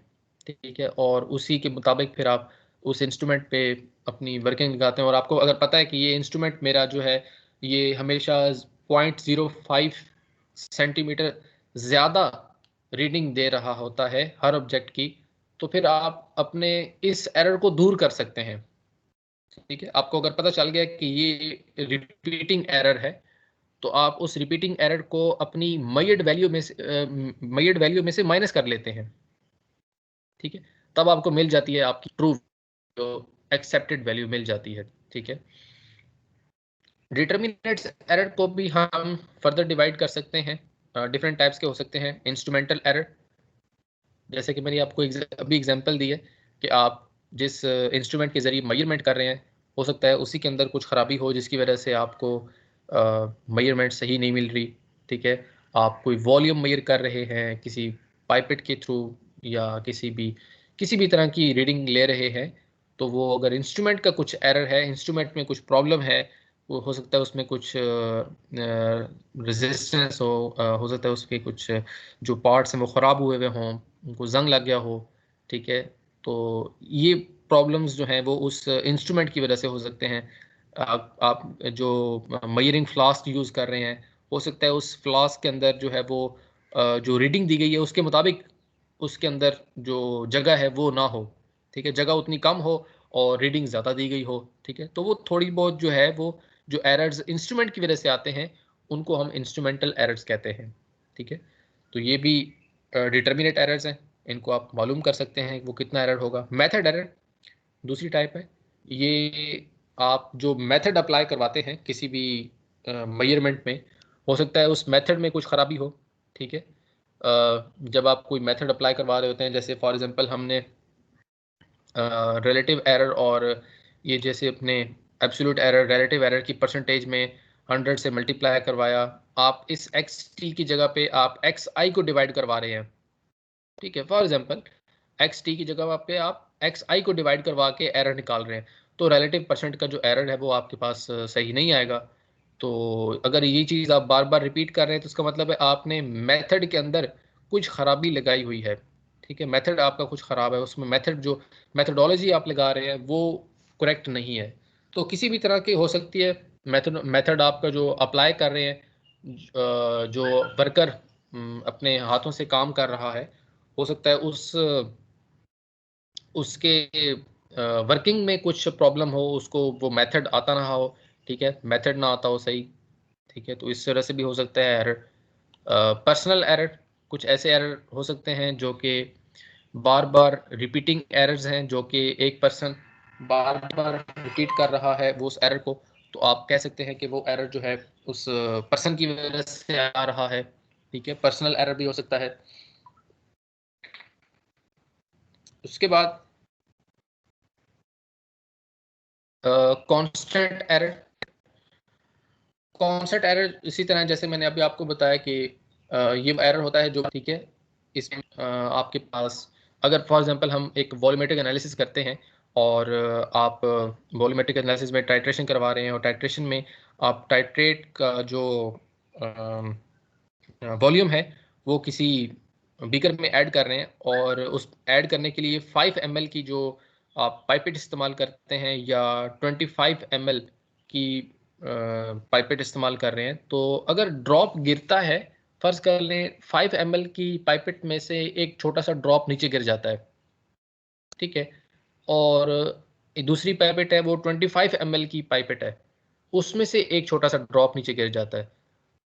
S1: ठीक है, और उसी के मुताबिक फिर आप उस इंस्ट्रूमेंट पे अपनी वर्किंग लगाते हैं। और आपको अगर पता है कि ये इंस्ट्रूमेंट मेरा जो है ये हमेशा 0.05 सेंटीमीटर ज़्यादा रीडिंग दे रहा होता है हर ऑब्जेक्ट की, तो फिर आप अपने इस एरर को दूर कर सकते हैं, ठीक है। आपको अगर पता चल गया कि ये रिपीटिंग एरर है, तो आप उस रिपीटिंग एरर को अपनी मेजर्ड वैल्यू में से माइनस कर लेते हैं, ठीक है। तब आपको मिल जाती है आपकी ट्रू जो एक्सेप्टेड वैल्यू मिल जाती है, ठीक है। डिटर्मिनेट्स एरर को भी हम फर्दर डिवाइड कर सकते हैं, डिफरेंट टाइप्स के हो सकते हैं। इंस्ट्रूमेंटल एरर, जैसे कि मैंने आपको अभी एग्जांपल दी है कि आप जिस इंस्ट्रूमेंट के ज़रिए मेजरमेंट कर रहे हैं, हो सकता है उसी के अंदर कुछ ख़राबी हो जिसकी वजह से आपको मेजरमेंट सही नहीं मिल रही, ठीक है। आप कोई वॉल्यूम मेजर कर रहे हैं किसी पाइपेट के थ्रू, या किसी भी तरह की रीडिंग ले रहे हैं, तो वो अगर इंस्ट्रूमेंट का कुछ एरर है, इंस्ट्रूमेंट में कुछ प्रॉब्लम है, वो हो सकता है उसमें कुछ रेजिस्टेंस हो सकता है उसके कुछ जो पार्ट्स हैं वो ख़राब हुए हुए हों, उनको जंग लग गया हो, ठीक है। तो ये प्रॉब्लम्स जो हैं वो उस इंस्ट्रूमेंट की वजह से हो सकते हैं। आप जो मेजरिंग फ्लास्क यूज़ कर रहे हैं, हो सकता है उस फ्लास्क के अंदर जो है वो जो रीडिंग दी गई है उसके मुताबिक उसके अंदर जो जगह है वो ना हो, ठीक है, जगह उतनी कम हो और रीडिंग ज़्यादा दी गई हो, ठीक है। तो वो थोड़ी बहुत जो है वो जो एरर्स इंस्ट्रूमेंट की वजह से आते हैं उनको हम इंस्ट्रूमेंटल एरर्स कहते हैं, ठीक है। तो ये भी डिटर्मिनेट एरर्स हैं, इनको आप मालूम कर सकते हैं वो कितना एरर होगा। मेथड एरर दूसरी टाइप है। ये आप जो मेथड अप्लाई करवाते हैं किसी भी मेजरमेंट में, हो सकता है उस मेथड में कुछ खराबी हो, ठीक है। जब आप कोई मेथड अप्लाई करवा रहे होते हैं, जैसे फॉर एग्जांपल हमने रिलेटिव एरर और ये जैसे अपने एब्सोल्यूट एरर, रिलेटिव एरर की परसेंटेज में 100 से मल्टीप्लाई करवाया, आप इस एक्स टी की जगह पे आप एक्स आई को डिवाइड करवा रहे हैं, ठीक है। फॉर एग्जांपल एक्स टी की जगह पे आप एक्स आई को डिवाइड करवा के एरर निकाल रहे हैं, तो रिलेटिव परसेंट का जो एरर है वो आपके पास सही नहीं आएगा। तो अगर ये चीज़ आप बार बार रिपीट कर रहे हैं तो इसका मतलब है आपने मेथड के अंदर कुछ खराबी लगाई हुई है, ठीक है, मेथड आपका कुछ ख़राब है, उसमें मेथड जो मेथडोलॉजी आप लगा रहे हैं वो करेक्ट नहीं है। तो किसी भी तरह की हो सकती है मेथड आपका जो अप्लाई कर रहे हैं, जो वर्कर अपने हाथों से काम कर रहा है, हो सकता है उसके वर्किंग में कुछ प्रॉब्लम हो, उसको वो मेथड आता ना हो, ठीक है, मेथड ना आता हो सही, ठीक है, तो इस तरह से भी हो सकता है एरर। पर्सनल एरर, कुछ ऐसे एरर हो सकते हैं जो कि बार बार रिपीटिंग एरर्स हैं, जो कि एक पर्सन बार बार रिपीट कर रहा है वो उस एरर को, तो आप कह सकते हैं कि वो एरर जो है उस पर्सन की वजह से आ रहा है, ठीक है, पर्सनल एरर भी हो सकता है। उसके बाद कांस्टेंट एरर। कांस्टेंट एरर इसी तरह जैसे मैंने अभी आपको बताया कि ये एरर होता है जो, ठीक है, इसमें आपके पास अगर फॉर एग्जांपल हम एक वॉल्यूमेट्रिक एनालिसिस करते हैं और आप वॉल्यूमेट्रिक एनालिसिस में टाइट्रेशन करवा रहे हैं, और टाइट्रेशन में आप टाइट्रेट का जो वॉल्यूम है वो किसी बीकर में ऐड कर रहे हैं, और उस ऐड करने के लिए 5 ml की जो आप पाइपेट इस्तेमाल करते हैं या 25 ml की पाइपेट इस्तेमाल कर रहे हैं, तो अगर ड्रॉप गिरता है, फर्ज कर लें 5 ml की पाइपेट में से एक छोटा सा ड्रॉप नीचे गिर जाता है, ठीक है, और दूसरी पाइपेट है वो 25 ml की पाइपेट है, उसमें से एक छोटा सा ड्रॉप नीचे गिर जाता है,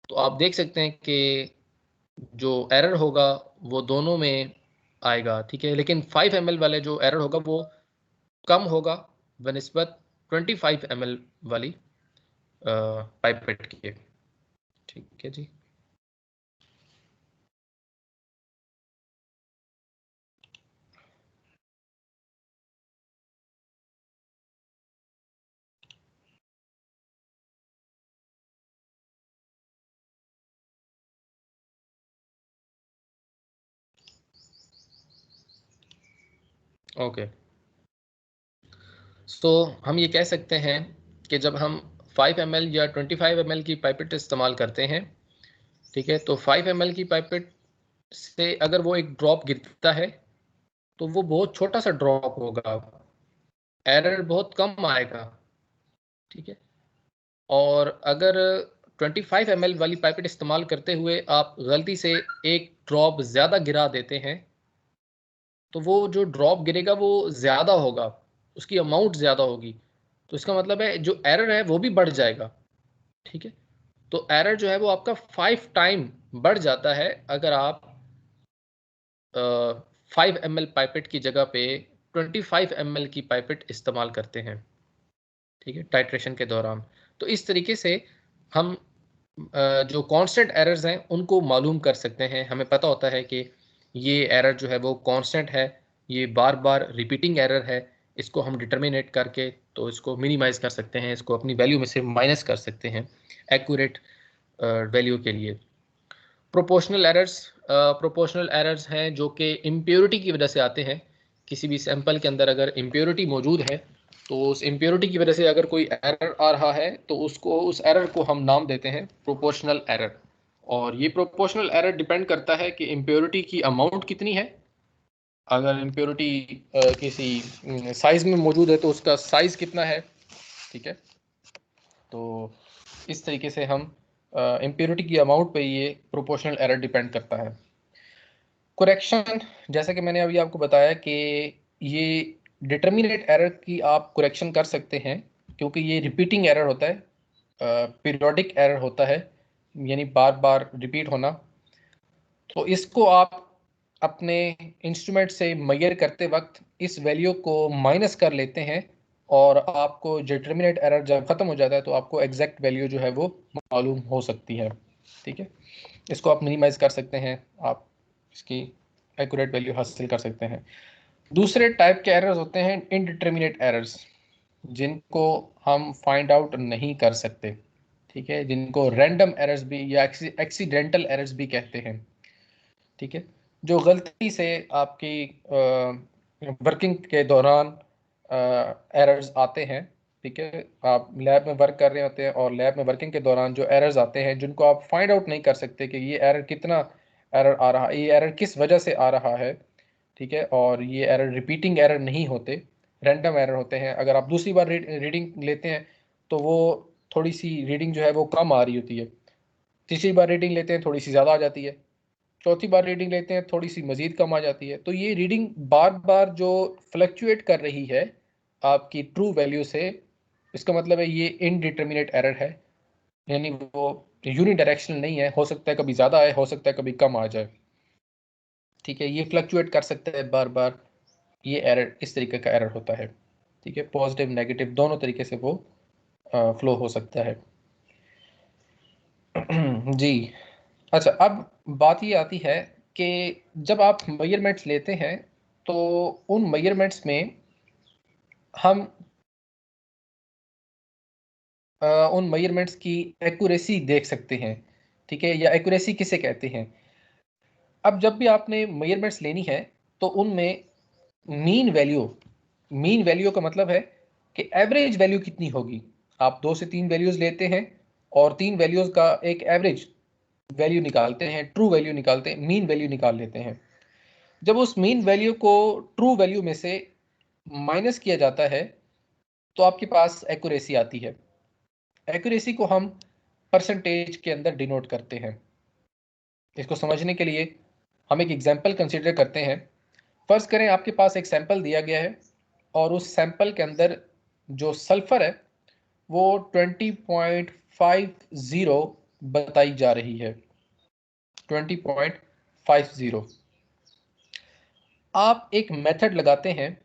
S1: तो आप देख सकते हैं कि जो एरर होगा वो दोनों में आएगा, ठीक है, लेकिन 5 ml वाले जो एरर होगा वो कम होगा बनिस्बत 25 ml वाली पाइपेट की, ठीक है जी। ओके, सो हम ये कह सकते हैं कि जब हम 5 ml या 25 ml की पाइपेट इस्तेमाल करते हैं, ठीक है, तो 5 ml की पाइपेट से अगर वो एक ड्रॉप गिरता है तो वो बहुत छोटा सा ड्रॉप होगा, एरर बहुत कम आएगा, ठीक है, और अगर 25 ml वाली पाइपेट इस्तेमाल करते हुए आप गलती से एक ड्रॉप ज़्यादा गिरा देते हैं, तो वो जो ड्रॉप गिरेगा वो ज़्यादा होगा, उसकी अमाउंट ज़्यादा होगी, तो इसका मतलब है जो एरर है वो भी बढ़ जाएगा, ठीक है, तो एरर जो है वो आपका 5 टाइम बढ़ जाता है अगर आप 5 ml पाइपेट की जगह पे 25 ml की पाइपेट इस्तेमाल करते हैं, ठीक है, टाइट्रेशन के दौरान। तो इस तरीके से हम जो कांस्टेंट एरर्स हैं उनको मालूम कर सकते हैं, हमें पता होता है कि ये एरर जो है वो कांस्टेंट है, ये बार बार रिपीटिंग एरर है, इसको हम डिटर्मिनेट करके तो इसको मिनिमाइज कर सकते हैं, इसको अपनी वैल्यू में से माइनस कर सकते हैं एक्यूरेट वैल्यू के लिए। प्रोपोर्शनल एरर्स हैं जो कि इम्प्योरिटी की वजह से आते हैं, किसी भी सैंपल के अंदर अगर इम्प्योरिटी मौजूद है तो उस इम्प्योरिटी की वजह से अगर कोई एरर आ रहा है तो उस एरर को हम नाम देते हैं प्रोपोर्शनल एरर, और ये प्रोपोर्शनल एरर डिपेंड करता है कि इम्प्योरिटी की अमाउंट कितनी है। अगर इम्प्योरिटी किसी साइज में मौजूद है तो उसका साइज कितना है, ठीक है, तो इस तरीके से हम इम्प्योरिटी की अमाउंट पे ये प्रोपोर्शनल एरर डिपेंड करता है। करेक्शन, जैसा कि मैंने अभी आपको बताया कि ये डिटर्मिनेट एरर की आप करेक्शन कर सकते हैं, क्योंकि ये रिपीटिंग एरर होता है, पीरियोडिक एरर होता है, यानी बार बार रिपीट होना, तो इसको आप अपने इंस्ट्रूमेंट से मेजर करते वक्त इस वैल्यू को माइनस कर लेते हैं, और आपको डिटर्मिनेट एरर जब ख़त्म हो जाता है तो आपको एग्जैक्ट वैल्यू जो है वो मालूम हो सकती है, ठीक है, इसको आप मिनिमाइज कर सकते हैं, आप इसकी एक्यूरेट वैल्यू हासिल कर सकते हैं। दूसरे टाइप के एरर्स होते हैं इनडिटर्मिनेट एरर्स, जिनको हम फाइंड आउट नहीं कर सकते, ठीक है, जिनको रैंडम एरर्स भी या एक्सीडेंटल एरर्स भी कहते हैं, ठीक है, जो गलती से आपकी वर्किंग के दौरान एरर्स आते हैं, ठीक है, आप लैब में वर्क कर रहे होते हैं और लैब में वर्किंग के दौरान जो एरर्स आते हैं जिनको आप फाइंड आउट नहीं कर सकते कि ये एरर कितना एरर आ रहा है, ये एरर किस वजह से आ रहा है, ठीक है, और ये एरर रिपीटिंग एरर नहीं होते, रैंडम एरर होते हैं। अगर आप दूसरी बार रीडिंग लेते हैं तो वो थोड़ी सी रीडिंग जो है वो कम आ रही होती है, तीसरी बार रीडिंग लेते हैं थोड़ी सी ज़्यादा आ जाती है, चौथी बार रीडिंग लेते हैं थोड़ी सी मज़ीद कम आ जाती है। तो ये रीडिंग बार बार जो फ्लक्चुएट कर रही है आपकी ट्रू वैल्यू से, इसका मतलब है ये इनडिटर्मिनेट एरर है, यानी वो यूनिडायरेक्शनल नहीं है, हो सकता है कभी ज़्यादा आए, हो सकता है कभी कम आ जाए। ठीक है, ये फ्लक्चुएट कर सकता है बार बार, ये एरर इस तरीके का एरर होता है। ठीक है, पॉजिटिव नेगेटिव दोनों तरीके से वो फ्लो हो सकता है। जी अच्छा, अब बात ये आती है कि जब आप मेजरमेंट्स लेते हैं तो उन मेजरमेंट्स में हम उन मेजरमेंट्स की एक्यूरेसी देख सकते हैं। ठीक है, या एक्यूरेसी किसे कहते हैं। अब जब भी आपने मेजरमेंट्स लेनी है तो उनमें मीन वैल्यू का मतलब है कि एवरेज वैल्यू कितनी होगी। आप 2 से 3 वैल्यूज लेते हैं और 3 वैल्यूज का एक एवरेज वैल्यू निकालते हैं, ट्रू वैल्यू निकालते हैं, मीन वैल्यू निकाल लेते हैं। जब उस मीन वैल्यू को ट्रू वैल्यू में से माइनस किया जाता है तो आपके पास एक्यूरेसी आती है। एक्यूरेसी को हम परसेंटेज के अंदर डिनोट करते हैं। इसको समझने के लिए हम एक एग्जांपल कंसीडर करते हैं। फर्ज करें आपके पास एक सैंपल दिया गया है और उस सैंपल के अंदर जो सल्फर है वो 20.50 बताई जा रही है, 20.50। आप एक मेथड लगाते हैं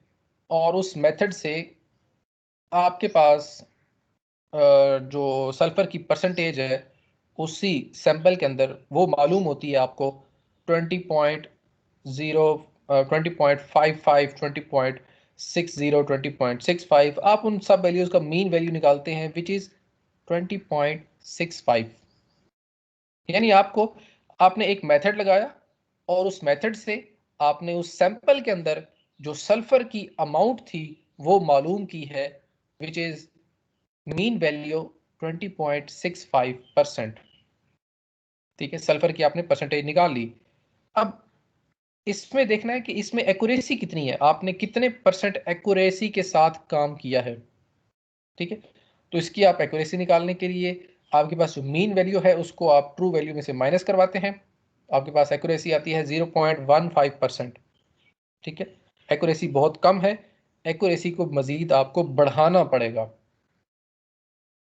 S1: और उस मेथड से आपके पास जो सल्फर की परसेंटेज है उसी सैंपल के अंदर वो मालूम होती है आपको 20.0, 20.55, 20.60, 20.65। आप उन सब वैल्यूज का मीन वैल्यू निकालते हैं विच इज 20.65। यानी आपने एक मेथड लगाया और उस मेथड से आपने उस सैंपल के अंदर जो सल्फर की अमाउंट थी वो मालूम की है विच इज मीन वैल्यू 20.65%। ठीक है, सल्फर की आपने परसेंटेज निकाल ली। अब इसमें देखना है कि इसमें एक्यूरेसी कितनी है, आपने कितने परसेंट एक्यूरेसी के साथ काम किया है। ठीक है, तो इसकी आप एक्यूरेसी निकालने के लिए आपके पास जो मीन वैल्यू है उसको आप ट्रू वैल्यू में से माइनस करवाते हैं, आपके पास एक्यूरेसी आती है 0.15%। ठीक है, एक्यूरेसी बहुत कम है, एक्यूरेसी को मजीद आपको बढ़ाना पड़ेगा।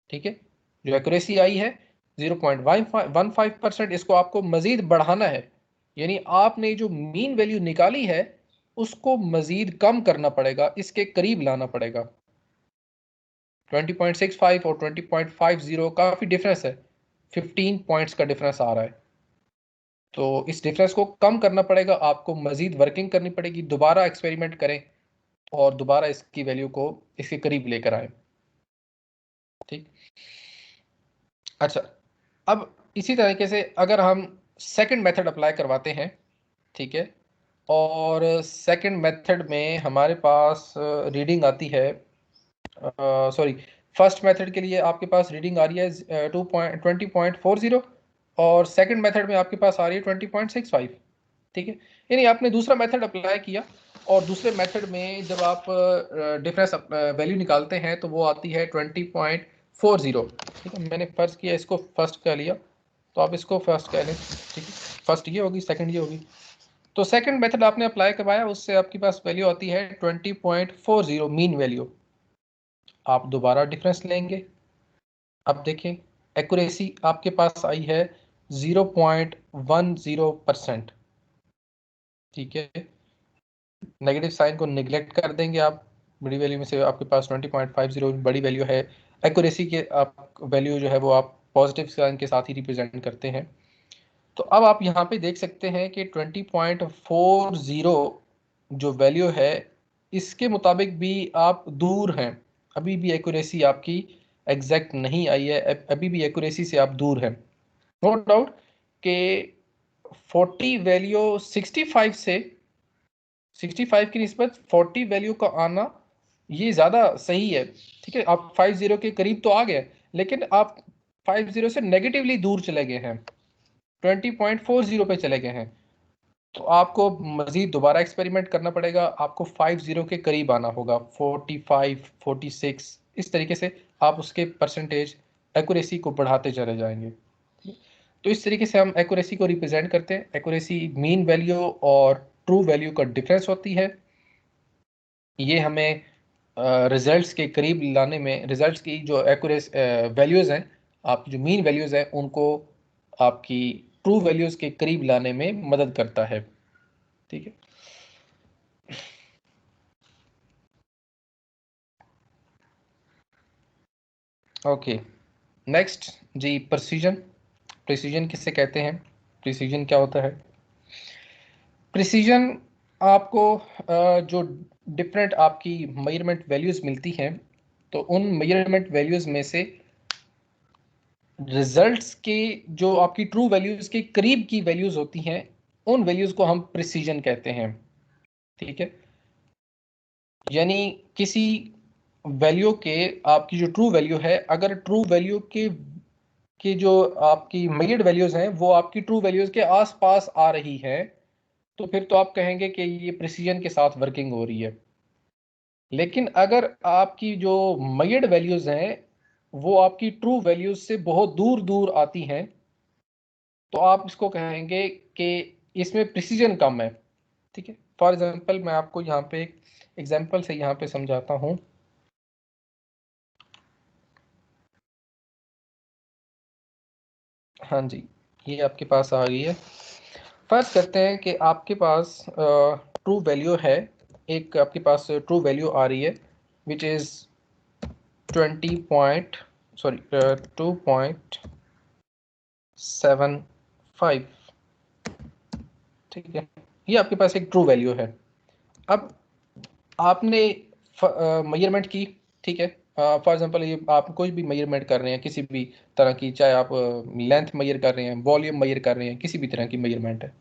S1: ठीक है, जो एक्यूरेसी आई है 0.15%, इसको आपको मजीद बढ़ाना है, यानी आपने जो मीन वैल्यू निकाली है उसको मजीद कम करना पड़ेगा, इसके करीब लाना पड़ेगा। 20.65 और 20.50 काफ़ी डिफरेंस है, 15 पॉइंट्स का डिफरेंस आ रहा है। तो इस डिफरेंस को कम करना पड़ेगा, आपको मजीद वर्किंग करनी पड़ेगी, दोबारा एक्सपेरिमेंट करें और दोबारा इसकी वैल्यू को इसके करीब लेकर आए। ठीक, अच्छा, अब इसी तरीके से अगर हम सेकंड मेथड अप्लाई करवाते हैं, ठीक है, और सेकंड मेथड में हमारे पास रीडिंग आती है, सॉरी, फर्स्ट मेथड के लिए आपके पास रीडिंग आ रही है 20.40 और सेकंड मेथड में आपके पास आ रही है 20.65। ठीक है, यानी आपने दूसरा मेथड अप्लाई किया और दूसरे मेथड में जब आप डिफरेंस वैल्यू निकालते हैं तो वो आती है 20.40। ठीक है, मैंने फर्स्ट किया इसको फर्स्ट कह लिया, तो आप इसको फर्स्ट कह लें। ठीक है, फर्स्ट ये होगी, सेकंड ये होगी। तो सेकंड मेथड आपने अप्लाई करवाया, उससे आपके पास वैल्यू आती है 20.40 मीन वैल्यू। आप दोबारा डिफरेंस लेंगे, अब देखें एक्यूरेसी आपके पास आई है 0.10%। ठीक है, नेगेटिव साइन को निगलेक्ट कर देंगे आप, बड़ी वैल्यू में से आपके पास 20.50 बड़ी वैल्यू है। एक्यूरेसी के आप वैल्यू जो है वो आप पॉजिटिव साइन के साथ ही रिप्रेजेंट करते हैं। तो अब आप यहाँ पे देख सकते हैं कि 20.40 जो वैल्यू है इसके मुताबिक भी आप दूर हैं, अभी भी एक्यूरेसी आपकी एग्जैक्ट नहीं आई है, अभी भी एक्यूरेसी से आप दूर हैं। नो डाउट कि 40 वैल्यू 65 से 65 की निस्बत 40 वैल्यू का आना ये ज़्यादा सही है। ठीक है, आप 50 के करीब तो आ गए, लेकिन आप 50 से नेगेटिवली दूर चले गए हैं, 20.40 पे चले गए हैं। तो आपको मज़ीद दोबारा एक्सपेरिमेंट करना पड़ेगा, आपको 50 के करीब आना होगा, 45, 46, इस तरीके से आप उसके परसेंटेज एक्यूरेसी को बढ़ाते चले जाएंगे। तो इस तरीके से हम एक्यूरेसी को रिप्रेजेंट करते हैं। एक्यूरेसी मीन वैल्यू और ट्रू वैल्यू का डिफरेंस होती है। ये हमें रिजल्ट्स के करीब लाने में, रिजल्ट्स की जो एक्यूरेस वैल्यूज़ हैं, आपकी जो मीन वैल्यूज़ हैं, उनको आपकी ट्रू वैल्यूज़ के करीब लाने में मदद करता है। ठीक है, ओके। नेक्स्ट जी, प्रिसीजन। प्रिसीजन किससे कहते हैं? प्रिसीजन क्या होता है? प्रिसीजन आपको जो डिफरेंट आपकी मेजरमेंट वैल्यूज़ मिलती हैं, तो उन मेजरमेंट वैल्यूज़ में से रिजल्ट्स के जो आपकी ट्रू वैल्यूज़ के करीब की वैल्यूज़ होती हैं, उन वैल्यूज़ को हम प्रिसीजन कहते हैं। ठीक है, यानी किसी वैल्यू के, आपकी जो ट्रू वैल्यू है, अगर ट्रू वैल्यू के जो आपकी मेजर्ड वैल्यूज़ हैं वो आपकी ट्रू वैल्यूज़ के आसपास आ रही है, तो फिर तो आप कहेंगे कि ये प्रिसीजन के साथ वर्किंग हो रही है। लेकिन अगर आपकी जो मेजर्ड वैल्यूज़ हैं वो आपकी ट्रू वैल्यूज़ से बहुत दूर दूर आती हैं, तो आप इसको कहेंगे कि इसमें प्रिसीजन कम है। ठीक है, फॉर एग्जांपल मैं आपको यहाँ पे एक एग्जांपल से यहाँ पे समझाता हूँ। हाँ जी, ये आपके पास आ गई है। फर्ज करते हैं कि आपके पास ट्रू वैल्यू है, एक आपके पास ट्रू वैल्यू आ रही है विच इज़ 2.75। ठीक है, ये आपके पास एक ट्रू वैल्यू है। अब आपने मेजरमेंट की, ठीक है, फॉर एग्जांपल ये आप कोई भी मेजरमेंट कर रहे हैं किसी भी तरह की, चाहे आप लेंथ मेजर कर रहे हैं, वॉल्यूम मेजर कर रहे हैं, किसी भी तरह की मेजरमेंट है,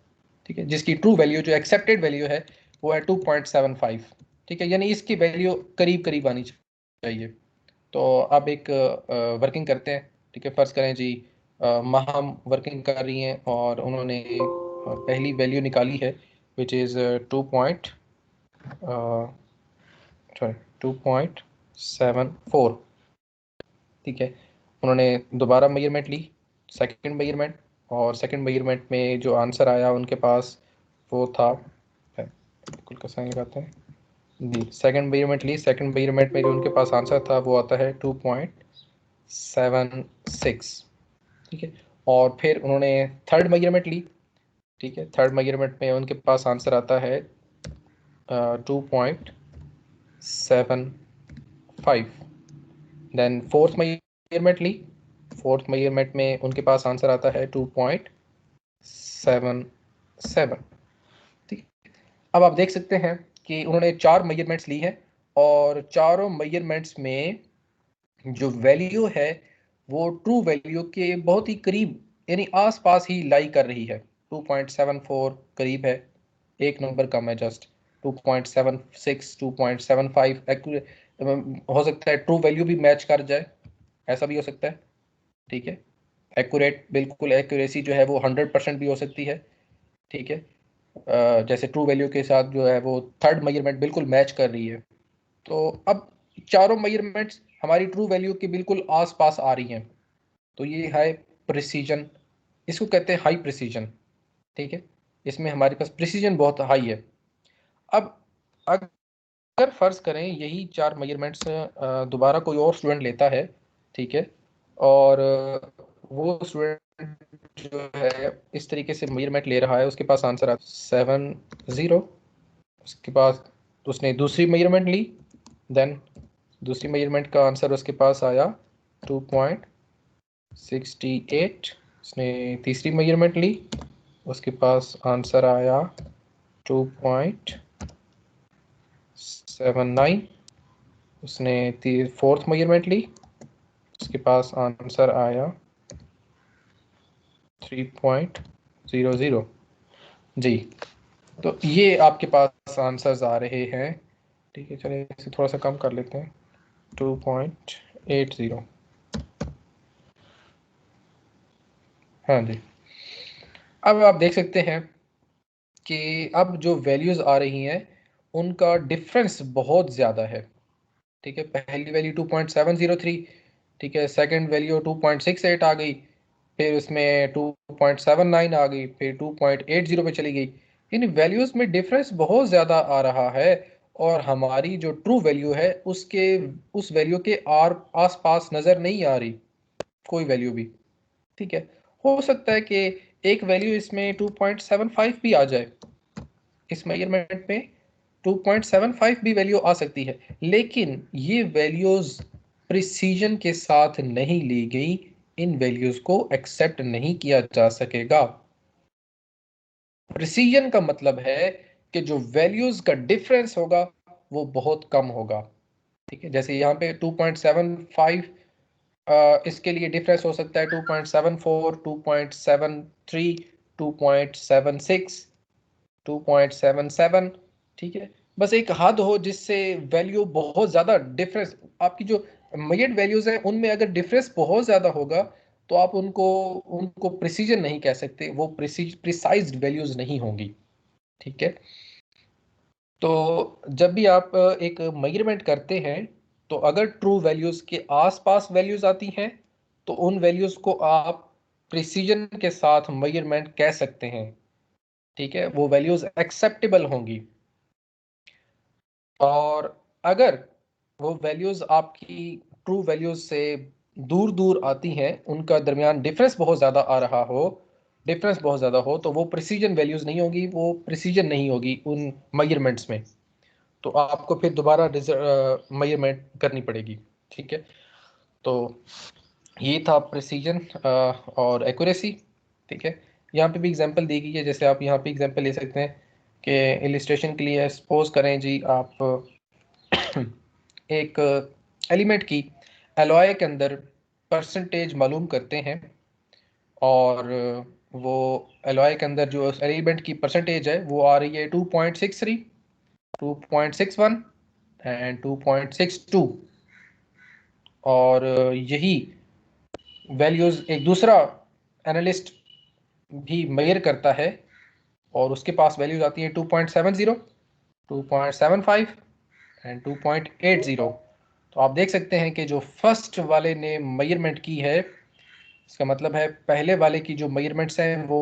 S1: ठीक है, जिसकी ट्रू वैल्यू जो एक्सेप्टेड वैल्यू है वो है 2.75। ठीक है, यानी इसकी वैल्यू करीब करीब आनी चाहिए। तो अब एक वर्किंग करते हैं। ठीक है, फर्ज करें जी महम वर्किंग कर रही हैं और उन्होंने पहली वैल्यू निकाली है विच इज़ 2.74। ठीक है, उन्होंने दोबारा मेजरमेंट ली, सेकंड मेजरमेंट, और सेकंड मेजरमेंट में जो आंसर आया उनके पास वो था, बिल्कुल का साइन लगाते हैं जी, सेकंड मेजरमेंट ली, सेकंड मेजरमेंट में जो उनके पास आंसर था वो आता है 2.76। ठीक है, और फिर उन्होंने थर्ड मेजरमेंट ली। ठीक है, थर्ड मेजरमेंट में उनके पास आंसर आता है 2.75। देन फोर्थ मेजरमेंट ली, फोर्थ मेजरमेंट में उनके पास आंसर आता है 2.77। ठीक, अब आप देख सकते हैं कि उन्होंने 4 मेजरमेंट्स ली हैं और चारों मेजरमेंट्स में जो वैल्यू है वो ट्रू वैल्यू के बहुत ही करीब, यानी आसपास ही लाई कर रही है। 2.74 करीब है, एक नंबर कम है जस्ट। 2.76, 2.75 हो सकता है ट्रू वैल्यू भी मैच कर जाए, ऐसा भी हो सकता है। ठीक है, एक्यूरेट, बिल्कुल एक्यूरेसी जो है वो 100% भी हो सकती है। ठीक है, जैसे ट्रू वैल्यू के साथ जो है वो थर्ड मेजरमेंट बिल्कुल मैच कर रही है। तो अब चारों मेजरमेंट्स हमारी ट्रू वैल्यू के बिल्कुल आसपास आ रही हैं, तो ये है प्रिसीजन, इसको कहते हैं हाई प्रिसीजन। ठीक है, इसमें हमारे पास प्रिसीजन बहुत हाई है। अब अगर फर्ज करें यही 4 मेजरमेंट्स दोबारा कोई और स्टूडेंट लेता है, ठीक है, और वो स्टूडेंट जो है इस तरीके से मेजरमेंट ले रहा है, उसके पास आंसर आता 70, उसके पास उसने दूसरी मेजरमेंट ली, देन दूसरी मेजरमेंट का आंसर उसके पास आया 2.68। उसने तीसरी मेजरमेंट ली, उसके पास आंसर आया 2.79। उसने फोर्थ मेजरमेंट ली, उसके पास आंसर आया 3.00। जी, तो ये आपके पास आंसर्स आ रहे हैं। ठीक है, चलिए इसे थोड़ा सा कम कर लेते हैं, 2.80। हाँ जी, अब आप देख सकते हैं कि अब जो वैल्यूज़ आ रही हैं उनका डिफरेंस बहुत ज़्यादा है। ठीक है, पहली वैल्यू 2.703, ठीक है, सेकंड वैल्यू 2.68 आ गई, फिर उसमें 2.79 आ गई, फिर 2.80 पे चली गई। इन वैल्यूज़ में डिफरेंस बहुत ज़्यादा आ रहा है और हमारी जो ट्रू वैल्यू है उसके उस वैल्यू के आस पास नज़र नहीं आ रही कोई वैल्यू भी। ठीक है, हो सकता है कि एक वैल्यू इसमें 2.75 भी आ जाए, इस मेजरमेंट में 2.75 भी वैल्यू आ सकती है, लेकिन ये वैल्यूज प्रिसीजन के साथ नहीं ली गई, इन वैल्यूज को एक्सेप्ट नहीं किया जा सकेगा। प्रिसीजन का मतलब है कि जो वैल्यूज का डिफरेंस होगा वो बहुत कम होगा। ठीक है, जैसे यहाँ पे 2.75 इसके लिए डिफरेंस हो सकता है 2.74, 2.73, 2.76, 2.77। ठीक है, बस एक हद हो जिससे वैल्यू बहुत ज़्यादा डिफरेंस, आपकी जो मेजर्ड वैल्यूज हैं उनमें अगर डिफरेंस बहुत ज़्यादा होगा तो आप उनको उनको प्रिसीजन नहीं कह सकते, वो प्रिसाइज्ड वैल्यूज नहीं होंगी। ठीक है, तो जब भी आप एक मेजरमेंट करते हैं तो अगर ट्रू वैल्यूज के आसपास वैल्यूज आती हैं तो उन वैल्यूज को आप प्रिसीजन के साथ मेजरमेंट कह सकते हैं। ठीक है, वो वैल्यूज एक्सेप्टेबल होंगी। और अगर वो वैल्यूज आपकी ट्रू वैल्यूज से दूर दूर आती हैं, उनका दरमियान डिफरेंस बहुत ज़्यादा आ रहा हो, डिफरेंस बहुत ज़्यादा हो, तो वो प्रिसीजन वैल्यूज नहीं होगी, वो प्रिसीजन नहीं होगी उन मेजरमेंट्स में, तो आपको फिर दोबारा मेजरमेंट करनी पड़ेगी। ठीक है, तो ये था प्रिसीजन और एक्यूरेसी। ठीक है, यहाँ पे भी एग्जांपल दी गई है, जैसे आप यहाँ पे एग्जांपल ले सकते हैं कि इलिस्ट्रेशन के लिए सपोज करें जी आप एक एलिमेंट की एलॉय के अंदर परसेंटेज मालूम करते हैं और वो एलॉय के अंदर जो एलिमेंट की परसेंटेज है वो आ रही है 2.63, 2.61 एंड 2.62, और यही वैल्यूज एक दूसरा एनालिस्ट भी मेजर करता है और उसके पास वैल्यूज आती हैं 2.70, 2.75 एंड 2.80। तो आप देख सकते हैं कि जो फर्स्ट वाले ने मेजरमेंट की है, इसका मतलब है पहले वाले की जो मेजरमेंट्स हैं वो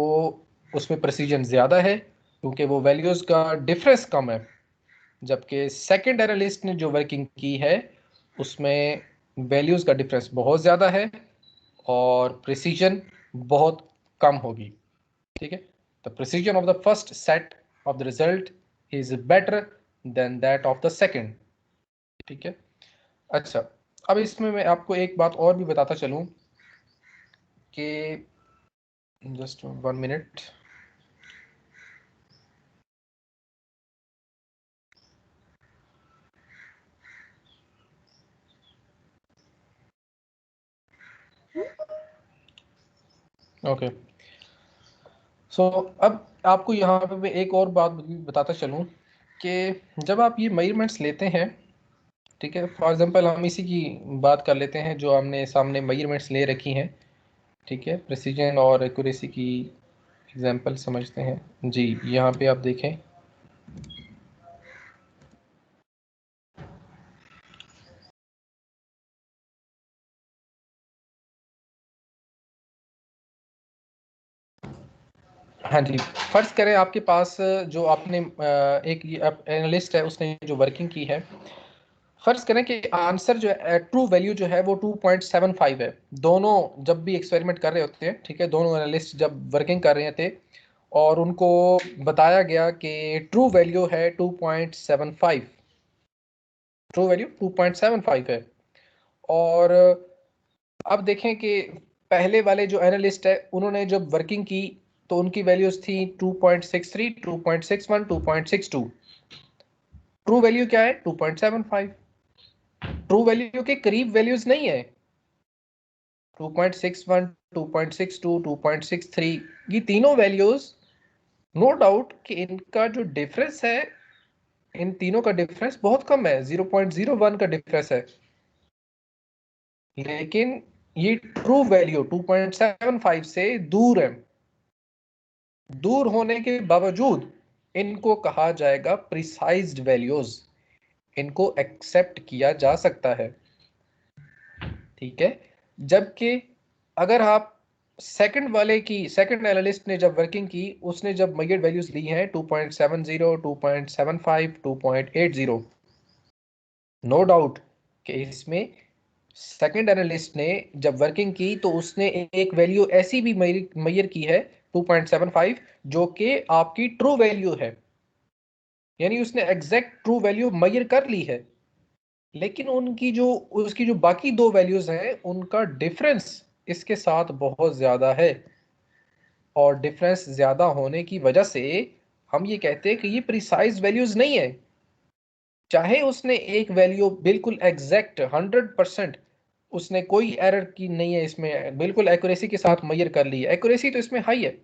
S1: उसमें प्रिसीजन ज़्यादा है क्योंकि वो वैल्यूज़ का डिफरेंस कम है, जबकि सेकंड एनालिस्ट ने जो वर्किंग की है उसमें वैल्यूज़ का डिफरेंस बहुत ज़्यादा है और प्रिसीजन बहुत कम होगी। ठीक है, the precision of the first set of the result is better than that of the second. ठीक है, अच्छा, अब इसमें मैं आपको एक बात और भी बताता चलूं कि जस्ट 1 मिनट। ओके, सो अब आपको यहाँ पे मैं एक और बात बताता चलूं कि जब आप ये मेजरमेंट्स लेते हैं, ठीक है, फॉर एग्जांपल हम इसी की बात कर लेते हैं जो हमने सामने मेजरमेंट्स ले रखी हैं। ठीक है, प्रिसीजन और एक्यूरेसी की एग्जांपल समझते हैं जी। यहाँ पे आप देखें, हाँ जी, फर्ज करें आपके पास जो आपने एक एनालिस्ट है उसने जो वर्किंग की है, फर्ज करें कि आंसर जो है ट्रू वैल्यू जो है वो 2.75 है। दोनों जब भी एक्सपेरिमेंट कर रहे होते हैं, ठीक है, दोनों एनालिस्ट जब वर्किंग कर रहे थे और उनको बताया गया कि ट्रू वैल्यू है 2.75, ट्रू वैल्यू 2.75 है, और अब देखें कि पहले वाले जो एनालिस्ट है उन्होंने जब वर्किंग की तो उनकी वैल्यूज थी 2.63, 2.61, 2.62। ट्रू वैल्यू क्या है? 2.75। ट्रू वैल्यू के करीब वैल्यूज नहीं है, 2.61, 2.62, 2.63, ये तीनों वैल्यूज नो डाउट कि इनका जो डिफरेंस है, इन तीनों का डिफरेंस बहुत कम है, 0.01 का डिफरेंस है, लेकिन ये ट्रू वैल्यू 2.75 से दूर है। दूर होने के बावजूद इनको कहा जाएगा प्रिसाइज्ड वैल्यूज, इनको एक्सेप्ट किया जा सकता है, ठीक है। जबकि अगर आप सेकंड वाले की, सेकंड एनालिस्ट ने जब वर्किंग की, उसने जब मेजर्ड वैल्यूज ली हैं 2.70, 2.75, 2.80, नो डाउट कि इसमें सेकंड एनालिस्ट ने जब वर्किंग की तो उसने एक वैल्यू ऐसी भी मेजर की है 2.75 जो कि आपकी ट्रू वैल्यू है, यानी उसने एग्जैक्ट ट्रू वैल्यू मेजर कर ली है, लेकिन उनकी जो उसकी जो बाकी दो वैल्यूज हैं उनका डिफरेंस इसके साथ बहुत ज्यादा है, और डिफरेंस ज्यादा होने की वजह से हम ये कहते हैं कि ये प्रिसाइज वैल्यूज नहीं है। चाहे उसने एक वैल्यू बिल्कुल एग्जैक्ट 100%, उसने कोई एरर की नहीं है इसमें, बिल्कुल एक्यूरेसी के साथ मेजर कर ली है, एक्यूरेसी तो इसमें हाई है,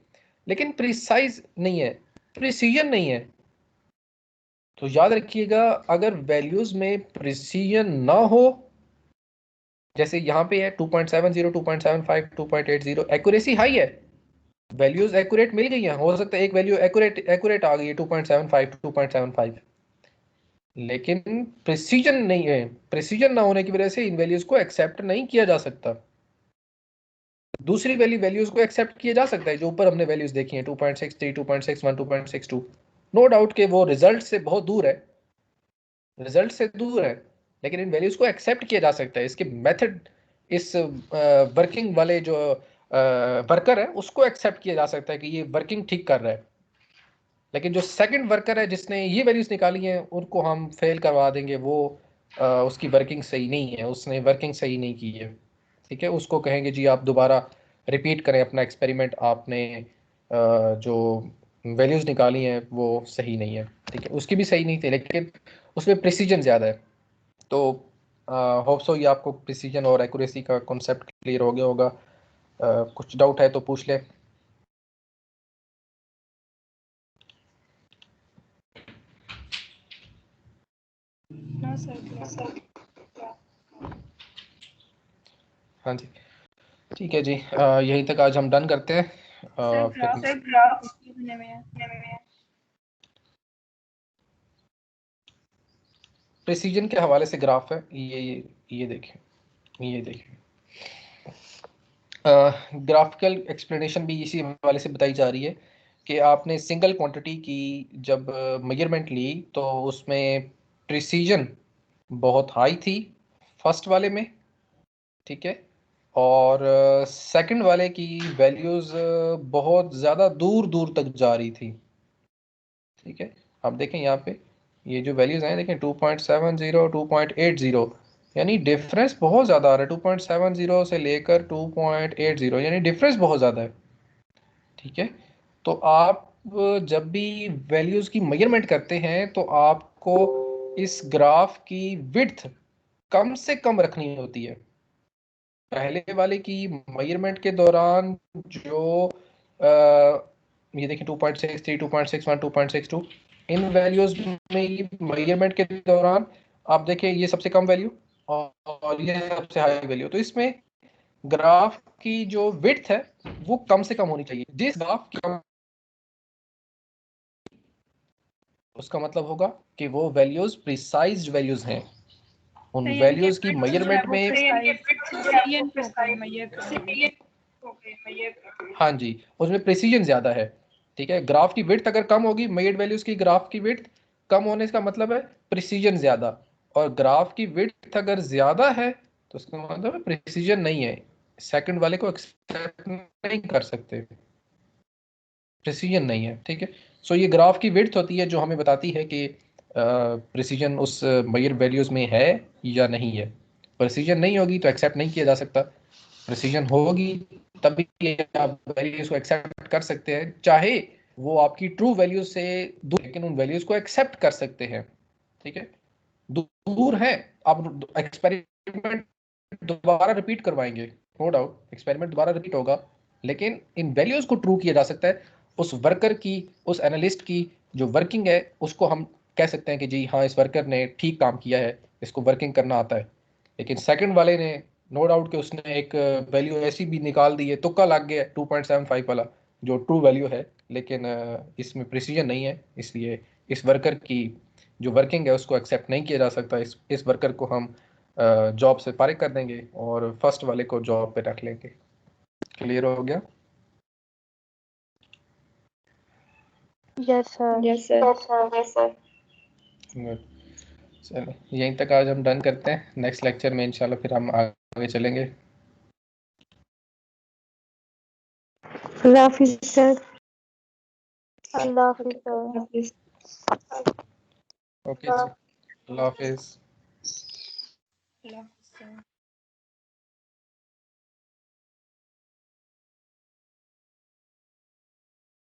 S1: लेकिन प्रिसाइज नहीं है, प्रिसीजन नहीं है। तो याद रखिएगा, अगर वैल्यूज में प्रिसीजन ना हो, जैसे यहाँ पे है 2.70, 2.75, 2.80, एक्यूरेसी हाई है, वैल्यूज एक्यूरेट मिल गई हैं, हो सकता है एक वैल्यू एक्यूरेट एक्यूरेट आ गई है 2.75, 2.75, लेकिन प्रिसीजन नहीं है, प्रिसीजन ना होने की वजह से इन वैल्यूज को एक्सेप्ट नहीं किया जा सकता। दूसरी वैल्यूज को एक्सेप्ट किया जा सकता है, जो ऊपर हमने वैल्यूज देखी हैं 2.63, 2.61, 2.62, नो डाउट के वो रिजल्ट से बहुत दूर है, रिजल्ट से दूर है, लेकिन इन वैल्यूज को एक्सेप्ट किया जा सकता है। इसके मेथड, इस वर्किंग वाले जो वर्कर है उसको एक्सेप्ट किया जा सकता है कि ये वर्किंग ठीक कर रहा है, लेकिन जो सेकंड वर्कर है जिसने ये वैल्यूज निकाली हैं उनको हम फेल करवा देंगे, वो उसकी वर्किंग सही नहीं है, उसने वर्किंग सही नहीं की है, ठीक है। उसको कहेंगे जी आप दोबारा रिपीट करें अपना एक्सपेरिमेंट, आपने जो वैल्यूज निकाली हैं वो सही नहीं है, ठीक है। उसकी भी सही नहीं थी, लेकिन उसमें प्रिसीजन ज़्यादा है। तो होप सो ये आपको प्रिसीजन और एक्यूरेसी का कॉन्सेप्ट क्लियर हो गया होगा। कुछ डाउट है तो पूछ ले।
S2: ना सर।
S1: हाँ जी, ठीक है जी, यहीं तक आज हम डन करते हैं।
S2: सर
S1: फिर
S2: ग्राफ बनने में है।
S1: प्रिसीजन के हवाले से ग्राफ है, ये देखें, ये देखें, ग्राफिकल एक्सप्लेनेशन भी इसी हवाले से बताई जा रही है कि आपने सिंगल क्वांटिटी की जब मेजरमेंट ली तो उसमें प्रिसीजन बहुत हाई थी फर्स्ट वाले में, ठीक है, और सेकंड वाले की वैल्यूज बहुत ज़्यादा दूर दूर तक जा रही थी, ठीक है। आप देखें यहाँ पे ये जो वैल्यूज हैं, देखें 2.70, 2.80, यानी डिफरेंस बहुत ज़्यादा आ रहा है, 2.70 से लेकर 2.80, यानी डिफरेंस बहुत ज़्यादा है, ठीक है। तो आप जब भी वैल्यूज की मेजरमेंट करते हैं तो आपको इस ग्राफ की विड्थ कम से कम रखनी होती है। पहले वाले की मेजरमेंट के दौरान जो ये देखिए 2.63, 2.61, 2.62, इन वैल्यूज में ये मेजरमेंट के दौरान आप देखें ये सबसे कम वैल्यू और ये सबसे हाई वैल्यू, तो इसमें ग्राफ की जो विड्थ है वो कम से कम होनी चाहिए। जिस ग्राफ की कम, उसका मतलब होगा कि वो वैल्यूज प्रिसाइज्ड वैल्यूज हैं, उन वैल्यूज की मेजरमेंट में हाँ जी उसमें प्रिसीजन ज्यादा है, ठीक है। ग्राफ की विड्थ अगर कम होगी, मेजर्ड वैल्यूज की ग्राफ की विड्थ कम होने का मतलब है प्रिसीजन ज्यादा, और ग्राफ की विड्थ अगर ज्यादा है तो उसका मतलब है प्रिसीजन नहीं है, सेकंड वाले को एक्सेप्ट नहीं कर सकते, प्रिसीजन नहीं है, ठीक है। सो ये ग्राफ की विड्थ होती है जो हमें बताती है कि प्रिसीजन उस मेजर वैल्यूज में है या नहीं है। प्रिसीजन नहीं होगी तो एक्सेप्ट नहीं किया जा सकता, प्रिसीजन होगी तभी आप वैल्यूज को एक्सेप्ट कर सकते हैं, चाहे वो आपकी ट्रू वैल्यूज से दूर, लेकिन उन वैल्यूज को एक्सेप्ट कर सकते हैं, ठीक है। दूर है, आप एक्सपेरिमेंट दोबारा रिपीट करवाएंगे, नो डाउट एक्सपेरिमेंट दोबारा रिपीट होगा, लेकिन इन वैल्यूज को ट्रू किया जा सकता है। उस वर्कर की, उस एनालिस्ट की जो वर्किंग है उसको हम कह सकते हैं कि जी हाँ इस वर्कर ने ठीक काम किया है, इसको वर्किंग करना आता है। लेकिन सेकंड वाले ने नो डाउट कि उसने एक वैल्यू ऐसी भी निकाल दी है, तुक्का लग गया 2.75 वाला, जो ट्रू वैल्यू है, लेकिन इसमें प्रिसीजन नहीं है, इसलिए इस वर्कर की जो वर्किंग है उसको एक्सेप्ट नहीं किया जा सकता। इस वर्कर को हम जॉब से फारिग कर देंगे और फर्स्ट वाले को जॉब पे रख लेंगे। क्लियर हो गया?
S3: Yes, sir.
S4: Yes, sir.
S1: चलो यहीं तक आज हम डन करते हैं। नेक्स्ट लेक्चर में इंशाल्लाह फिर हम आगे चलेंगे।
S4: Allah Hafiz, sir.
S3: Allah Hafiz, sir.
S4: Hafiz.
S1: Okay जी, अल्लाह हाफिज़।
S2: अल्लाह हाफ़िज़।